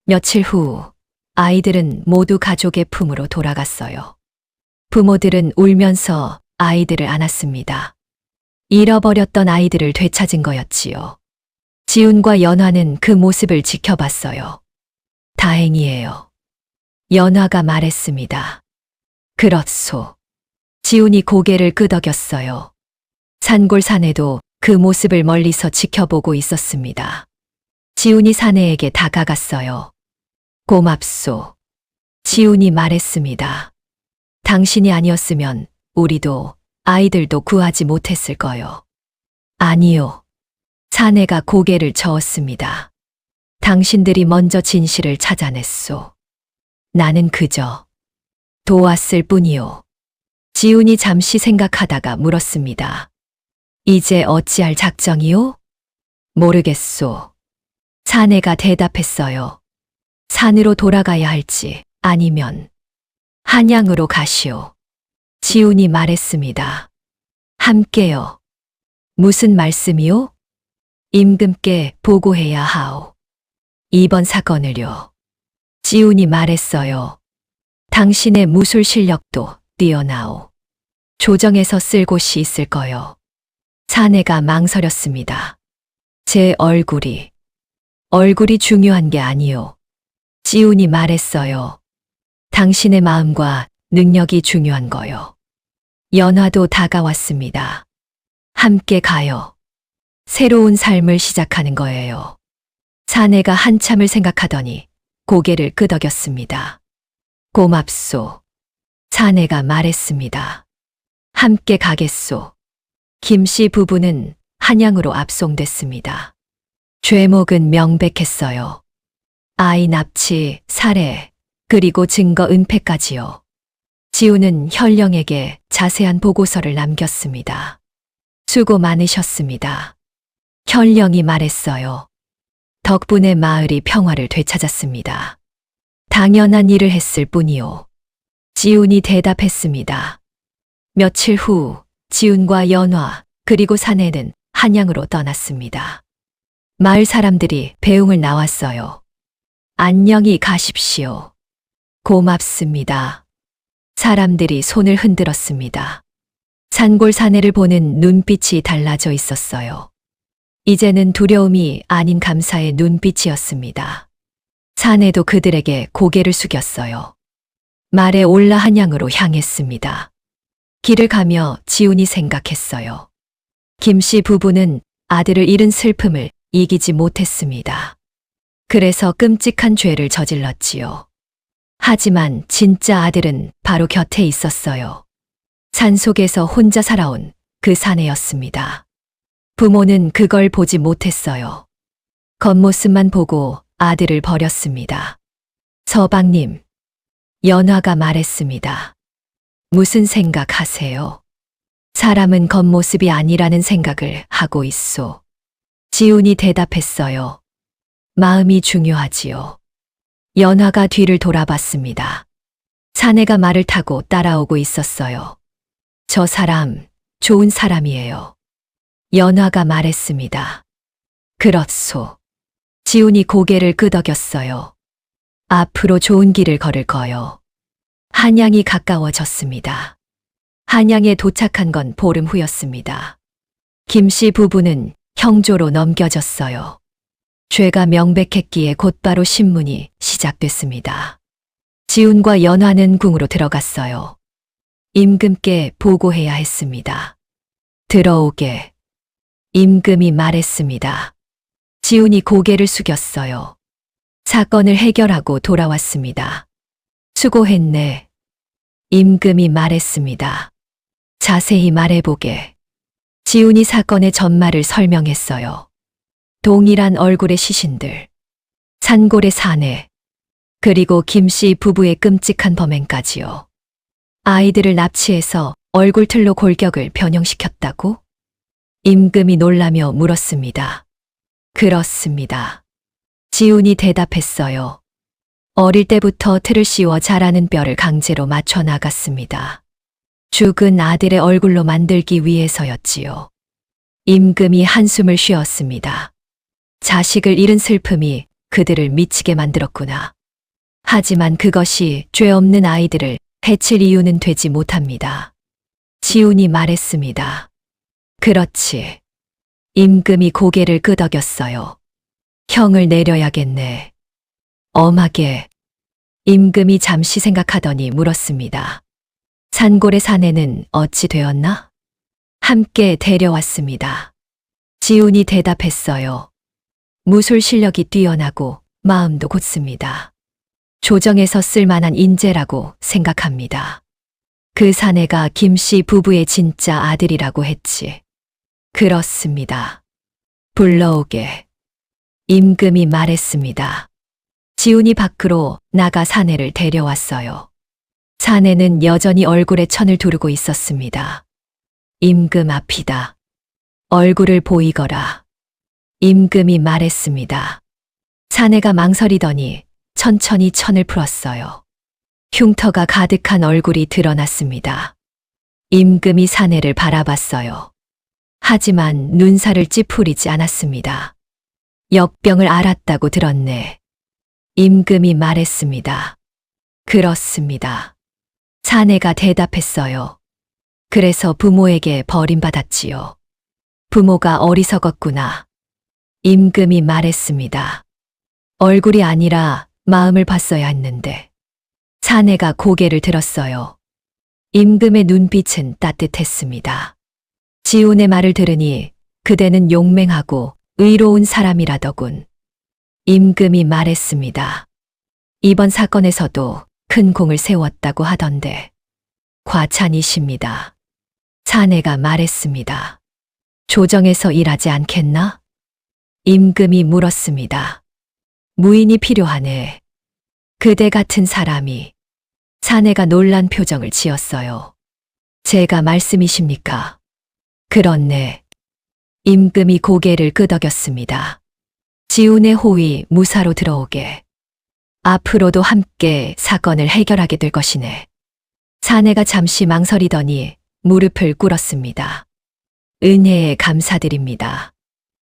며칠 후 아이들은 모두 가족의 품으로 돌아갔어요. 부모들은 울면서 아이들을 안았습니다. 잃어버렸던 아이들을 되찾은 거였지요. 지훈과 연화는 그 모습을 지켜봤어요. 다행이에요. 연화가 말했습니다. 그렇소. 지훈이 고개를 끄덕였어요. 산골사내도 그 모습을 멀리서 지켜보고 있었습니다. 지훈이 사내에게 다가갔어요. 고맙소. 지훈이 말했습니다. 당신이 아니었으면 우리도 아이들도 구하지 못했을 거요. 아니요. 사내가 고개를 저었습니다. 당신들이 먼저 진실을 찾아냈소. 나는 그저 도왔을 뿐이요. 지훈이 잠시 생각하다가 물었습니다. 이제 어찌할 작정이요? 모르겠소. 사내가 대답했어요. 산으로 돌아가야 할지 아니면 한양으로 가시오. 지훈이 말했습니다. 함께요. 무슨 말씀이요? 임금께 보고해야 하오. 이번 사건을요. 지훈이 말했어요. 당신의 무술 실력도 뛰어나오. 조정에서 쓸 곳이 있을 거요. 사내가 망설였습니다. 제 얼굴이 중요한 게 아니요. 지훈이 말했어요. 당신의 마음과 능력이 중요한 거요. 연화도 다가왔습니다. 함께 가요. 새로운 삶을 시작하는 거예요. 사내가 한참을 생각하더니 고개를 끄덕였습니다. 고맙소. 사내가 말했습니다. 함께 가겠소. 김씨 부부는 한양으로 압송됐습니다. 죄목은 명백했어요. 아이 납치, 살해, 그리고 증거 은폐까지요. 지훈은 현령에게 자세한 보고서를 남겼습니다. 수고 많으셨습니다. 현령이 말했어요. 덕분에 마을이 평화를 되찾았습니다. 당연한 일을 했을 뿐이요. 지훈이 대답했습니다. 며칠 후 지훈과 연화 그리고 사내는 한양으로 떠났습니다. 마을 사람들이 배웅을 나왔어요. 안녕히 가십시오. 고맙습니다. 사람들이 손을 흔들었습니다. 산골 사내를 보는 눈빛이 달라져 있었어요. 이제는 두려움이 아닌 감사의 눈빛이었습니다. 사내도 그들에게 고개를 숙였어요. 말에 올라 한양으로 향했습니다. 길을 가며 지훈이 생각했어요. 김씨 부부는 아들을 잃은 슬픔을 이기지 못했습니다. 그래서 끔찍한 죄를 저질렀지요. 하지만 진짜 아들은 바로 곁에 있었어요. 산속에서 혼자 살아온 그 사내였습니다. 부모는 그걸 보지 못했어요. 겉모습만 보고 아들을 버렸습니다. 서방님, 연화가 말했습니다. 무슨 생각하세요? 사람은 겉모습이 아니라는 생각을 하고 있소. 지훈이 대답했어요. 마음이 중요하지요. 연화가 뒤를 돌아봤습니다. 사내가 말을 타고 따라오고 있었어요. 저 사람, 좋은 사람이에요. 연화가 말했습니다. 그렇소. 지훈이 고개를 끄덕였어요. 앞으로 좋은 길을 걸을 거요. 한양이 가까워졌습니다. 한양에 도착한 건 보름 후였습니다. 김씨 부부는 형조로 넘겨졌어요. 죄가 명백했기에 곧바로 신문이 시작됐습니다. 지훈과 연화는 궁으로 들어갔어요. 임금께 보고해야 했습니다. 들어오게. 임금이 말했습니다. 지훈이 고개를 숙였어요. 사건을 해결하고 돌아왔습니다. 수고했네. 임금이 말했습니다. 자세히 말해보게. 지훈이 사건의 전말을 설명했어요. 동일한 얼굴의 시신들, 산골의 사내, 그리고 김씨 부부의 끔찍한 범행까지요. 아이들을 납치해서 얼굴틀로 골격을 변형시켰다고? 임금이 놀라며 물었습니다. 그렇습니다. 지훈이 대답했어요. 어릴 때부터 틀을 씌워 자라는 뼈를 강제로 맞춰 나갔습니다. 죽은 아들의 얼굴로 만들기 위해서였지요. 임금이 한숨을 쉬었습니다. 자식을 잃은 슬픔이 그들을 미치게 만들었구나. 하지만 그것이 죄 없는 아이들을 해칠 이유는 되지 못합니다. 지훈이 말했습니다. 그렇지. 임금이 고개를 끄덕였어요. 형을 내려야겠네. 엄하게. 임금이 잠시 생각하더니 물었습니다. 산골의 사내는 어찌 되었나? 함께 데려왔습니다. 지훈이 대답했어요. 무술 실력이 뛰어나고 마음도 곧습니다. 조정에서 쓸만한 인재라고 생각합니다. 그 사내가 김씨 부부의 진짜 아들이라고 했지. 그렇습니다. 불러오게. 임금이 말했습니다. 지훈이 밖으로 나가 사내를 데려왔어요. 사내는 여전히 얼굴에 천을 두르고 있었습니다. 임금 앞이다. 얼굴을 보이거라. 임금이 말했습니다. 사내가 망설이더니 천천히 천을 풀었어요. 흉터가 가득한 얼굴이 드러났습니다. 임금이 사내를 바라봤어요. 하지만 눈살을 찌푸리지 않았습니다. 역병을 앓았다고 들었네. 임금이 말했습니다. 그렇습니다. 사내가 대답했어요. 그래서 부모에게 버림받았지요. 부모가 어리석었구나. 임금이 말했습니다. 얼굴이 아니라 마음을 봤어야 했는데. 사내가 고개를 들었어요. 임금의 눈빛은 따뜻했습니다. 지훈의 말을 들으니 그대는 용맹하고 의로운 사람이라더군. 임금이 말했습니다. 이번 사건에서도 큰 공을 세웠다고 하던데. 과찬이십니다. 사내가 말했습니다. 조정에서 일하지 않겠나? 임금이 물었습니다. 무인이 필요하네. 그대 같은 사람이. 사내가 놀란 표정을 지었어요. 제가 말씀이십니까? 그렇네. 임금이 고개를 끄덕였습니다. 지훈의 호위 무사로 들어오게. 앞으로도 함께 사건을 해결하게 될 것이네. 사내가 잠시 망설이더니 무릎을 꿇었습니다. 은혜에 감사드립니다.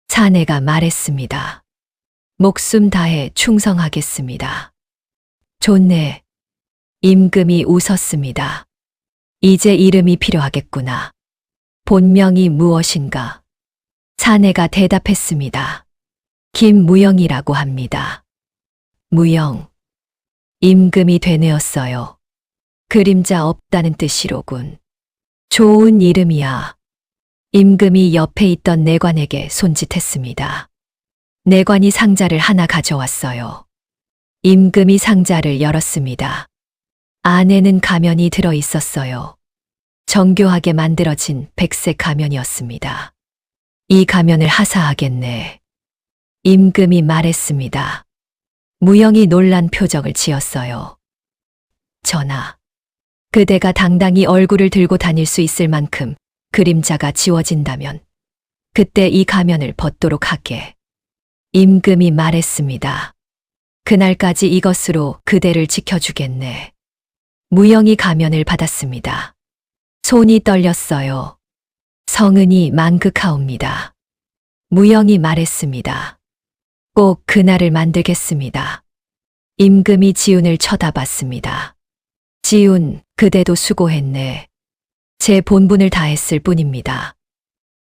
사내가 말했습니다. 목숨 다해 충성하겠습니다. 좋네. 임금이 웃었습니다. 이제 이름이 필요하겠구나. 본명이 무엇인가? 사내가 대답했습니다. 김무영이라고 합니다. 무영. 임금이 되뇌었어요. 그림자 없다는 뜻이로군. 좋은 이름이야. 임금이 옆에 있던 내관에게 손짓했습니다. 내관이 상자를 하나 가져왔어요. 임금이 상자를 열었습니다. 안에는 가면이 들어 있었어요. 정교하게 만들어진 백색 가면이었습니다. 이 가면을 하사하겠네. 임금이 말했습니다. 무영이 놀란 표정을 지었어요. 전하, 그대가 당당히 얼굴을 들고 다닐 수 있을 만큼 그림자가 지워진다면 그때 이 가면을 벗도록 하게. 임금이 말했습니다. 그날까지 이것으로 그대를 지켜주겠네. 무영이 가면을 받았습니다. 손이 떨렸어요. 성은이 만극하옵니다. 무영이 말했습니다. 꼭 그날을 만들겠습니다. 임금이 지훈을 쳐다봤습니다. 지훈, 그대도 수고했네. 제 본분을 다했을 뿐입니다.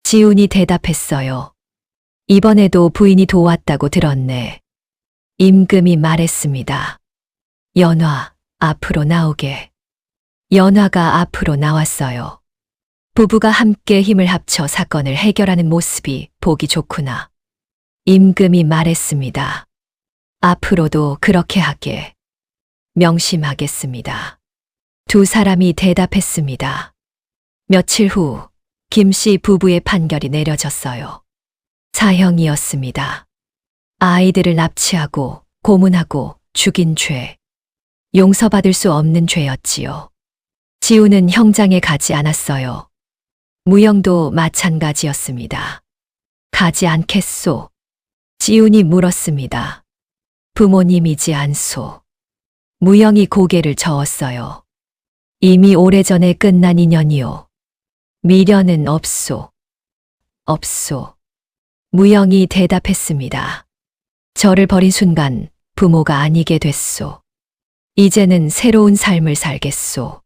지훈이 대답했어요. 이번에도 부인이 도왔다고 들었네. 임금이 말했습니다. 연화, 앞으로 나오게. 연화가 앞으로 나왔어요. 부부가 함께 힘을 합쳐 사건을 해결하는 모습이 보기 좋구나. 임금이 말했습니다. 앞으로도 그렇게 하게. 명심하겠습니다. 두 사람이 대답했습니다. 며칠 후 김씨 부부의 판결이 내려졌어요. 사형이었습니다. 아이들을 납치하고 고문하고 죽인 죄. 용서받을 수 없는 죄였지요. 지훈은 형장에 가지 않았어요. 무영도 마찬가지였습니다. 가지 않겠소. 지훈이 물었습니다. 부모님이지 않소. 무영이 고개를 저었어요. 이미 오래전에 끝난 인연이요. 미련은 없소. 없소. 무영이 대답했습니다. 저를 버린 순간 부모가 아니게 됐소. 이제는 새로운 삶을 살겠소.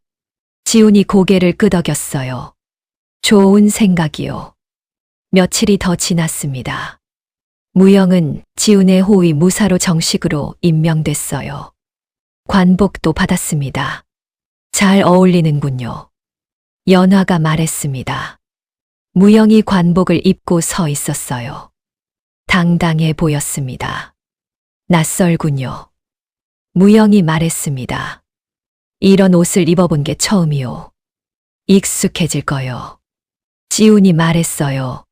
지훈이 고개를 끄덕였어요. 좋은 생각이요. 며칠이 더 지났습니다. 무영은 지훈의 호위 무사로 정식으로 임명됐어요. 관복도 받았습니다. 잘 어울리는군요. 연화가 말했습니다. 무영이 관복을 입고 서 있었어요. 당당해 보였습니다. 낯설군요. 무영이 말했습니다. 이런 옷을 입어본 게 처음이요. 익숙해질 거요. 지훈이 말했어요.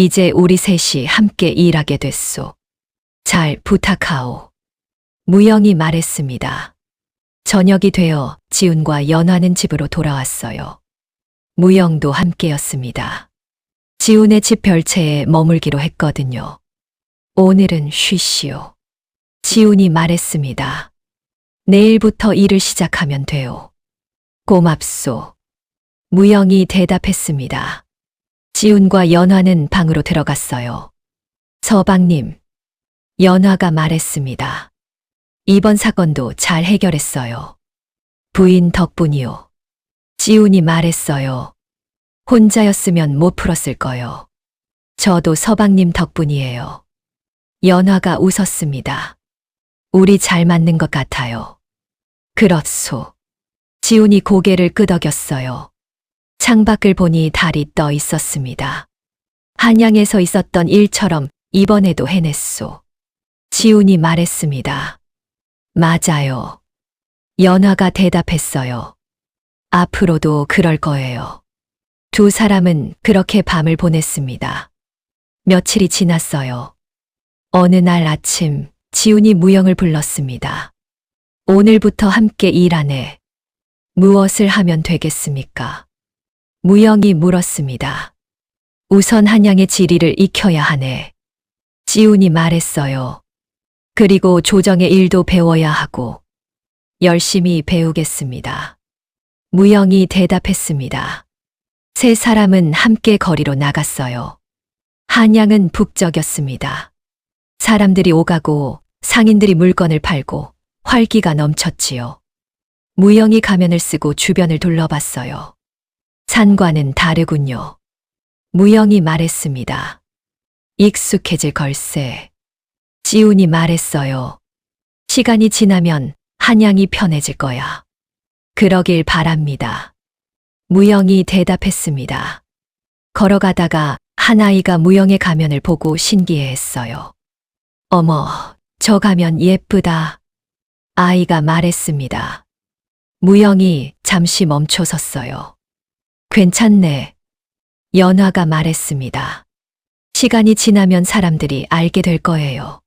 이제 우리 셋이 함께 일하게 됐소. 잘 부탁하오. 무영이 말했습니다. 저녁이 되어 지훈과 연화는 집으로 돌아왔어요. 무영도 함께였습니다. 지훈의 집 별채에 머물기로 했거든요. 오늘은 쉬시오. 지훈이 말했습니다. 내일부터 일을 시작하면 돼요. 고맙소. 무영이 대답했습니다. 지훈과 연화는 방으로 들어갔어요. 서방님, 연화가 말했습니다. 이번 사건도 잘 해결했어요. 부인 덕분이요. 지훈이 말했어요. 혼자였으면 못 풀었을 거요. 저도 서방님 덕분이에요. 연화가 웃었습니다. 우리 잘 맞는 것 같아요. 그렇소. 지훈이 고개를 끄덕였어요. 창밖을 보니 달이 떠 있었습니다. 한양에서 있었던 일처럼 이번에도 해냈소. 지훈이 말했습니다. 맞아요. 연화가 대답했어요. 앞으로도 그럴 거예요. 두 사람은 그렇게 밤을 보냈습니다. 며칠이 지났어요. 어느 날 아침 지훈이 무영을 불렀습니다. 오늘부터 함께 일하네. 무엇을 하면 되겠습니까? 무영이 물었습니다. 우선 한양의 지리를 익혀야 하네. 지훈이 말했어요. 그리고 조정의 일도 배워야 하고 열심히 배우겠습니다. 무영이 대답했습니다. 세 사람은 함께 거리로 나갔어요. 한양은 북적였습니다. 사람들이 오가고 상인들이 물건을 팔고 활기가 넘쳤지요. 무영이 가면을 쓰고 주변을 둘러봤어요. 산과는 다르군요. 무영이 말했습니다. 익숙해질 걸세. 지훈이 말했어요. 시간이 지나면 한양이 편해질 거야. 그러길 바랍니다. 무영이 대답했습니다. 걸어가다가 한 아이가 무영의 가면을 보고 신기해했어요. 어머, 저 가면 예쁘다. 아이가 말했습니다. 무영이 잠시 멈춰 섰어요. 괜찮네. 연화가 말했습니다. 시간이 지나면 사람들이 알게 될 거예요.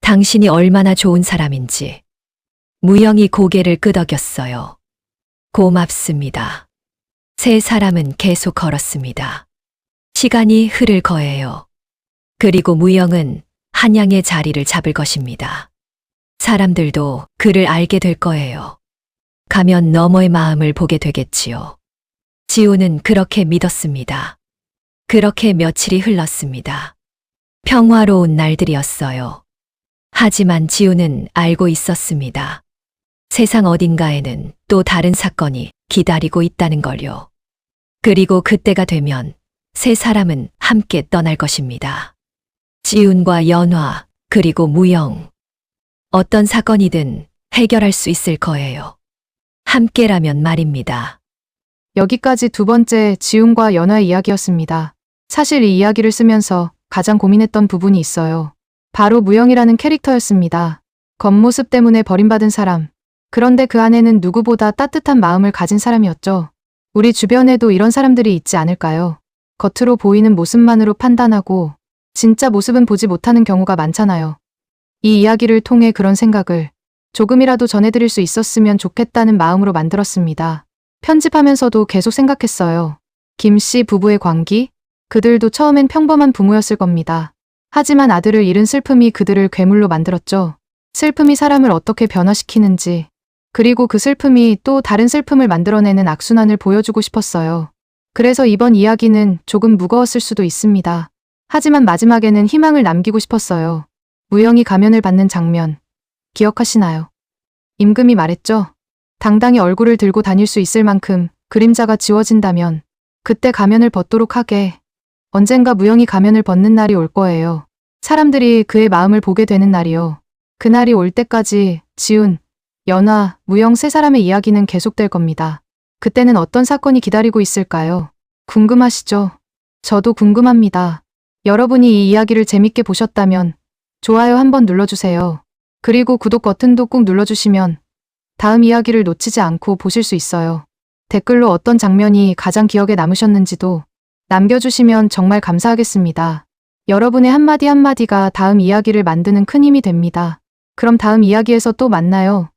당신이 얼마나 좋은 사람인지. 무영이 고개를 끄덕였어요. 고맙습니다. 세 사람은 계속 걸었습니다. 시간이 흐를 거예요. 그리고 무영은 한양의 자리를 잡을 것입니다. 사람들도 그를 알게 될 거예요. 가면 너머의 마음을 보게 되겠지요. 지훈은 그렇게 믿었습니다. 그렇게 며칠이 흘렀습니다. 평화로운 날들이었어요. 하지만 지우는 알고 있었습니다. 세상 어딘가에는 또 다른 사건이 기다리고 있다는 걸요. 그리고 그때가 되면 세 사람은 함께 떠날 것입니다. 지훈과 연화, 그리고 무영. 어떤 사건이든 해결할 수 있을 거예요. 함께라면 말입니다. 여기까지 두 번째 지훈과 연화의 이야기였습니다. 사실 이 이야기를 쓰면서 가장 고민했던 부분이 있어요. 바로 무영이라는 캐릭터였습니다. 겉모습 때문에 버림받은 사람. 그런데 그 안에는 누구보다 따뜻한 마음을 가진 사람이었죠. 우리 주변에도 이런 사람들이 있지 않을까요? 겉으로 보이는 모습만으로 판단하고 진짜 모습은 보지 못하는 경우가 많잖아요. 이 이야기를 통해 그런 생각을 조금이라도 전해드릴 수 있었으면 좋겠다는 마음으로 만들었습니다. 편집하면서도 계속 생각했어요. 김 씨 부부의 관계? 그들도 처음엔 평범한 부모였을 겁니다. 하지만 아들을 잃은 슬픔이 그들을 괴물로 만들었죠. 슬픔이 사람을 어떻게 변화시키는지, 그리고 그 슬픔이 또 다른 슬픔을 만들어내는 악순환을 보여주고 싶었어요. 그래서 이번 이야기는 조금 무거웠을 수도 있습니다. 하지만 마지막에는 희망을 남기고 싶었어요. 무영이 가면을 받는 장면, 기억하시나요? 임금이 말했죠. 당당히 얼굴을 들고 다닐 수 있을 만큼 그림자가 지워진다면 그때 가면을 벗도록 하게. 언젠가 무영이 가면을 벗는 날이 올 거예요. 사람들이 그의 마음을 보게 되는 날이요. 그날이 올 때까지 지훈, 연화, 무영 세 사람의 이야기는 계속될 겁니다. 그때는 어떤 사건이 기다리고 있을까요? 궁금하시죠? 저도 궁금합니다. 여러분이 이 이야기를 재밌게 보셨다면 좋아요 한번 눌러주세요. 그리고 구독 버튼도 꾹 눌러주시면 다음 이야기를 놓치지 않고 보실 수 있어요. 댓글로 어떤 장면이 가장 기억에 남으셨는지도 남겨주시면 정말 감사하겠습니다. 여러분의 한마디 한마디가 다음 이야기를 만드는 큰 힘이 됩니다. 그럼 다음 이야기에서 또 만나요.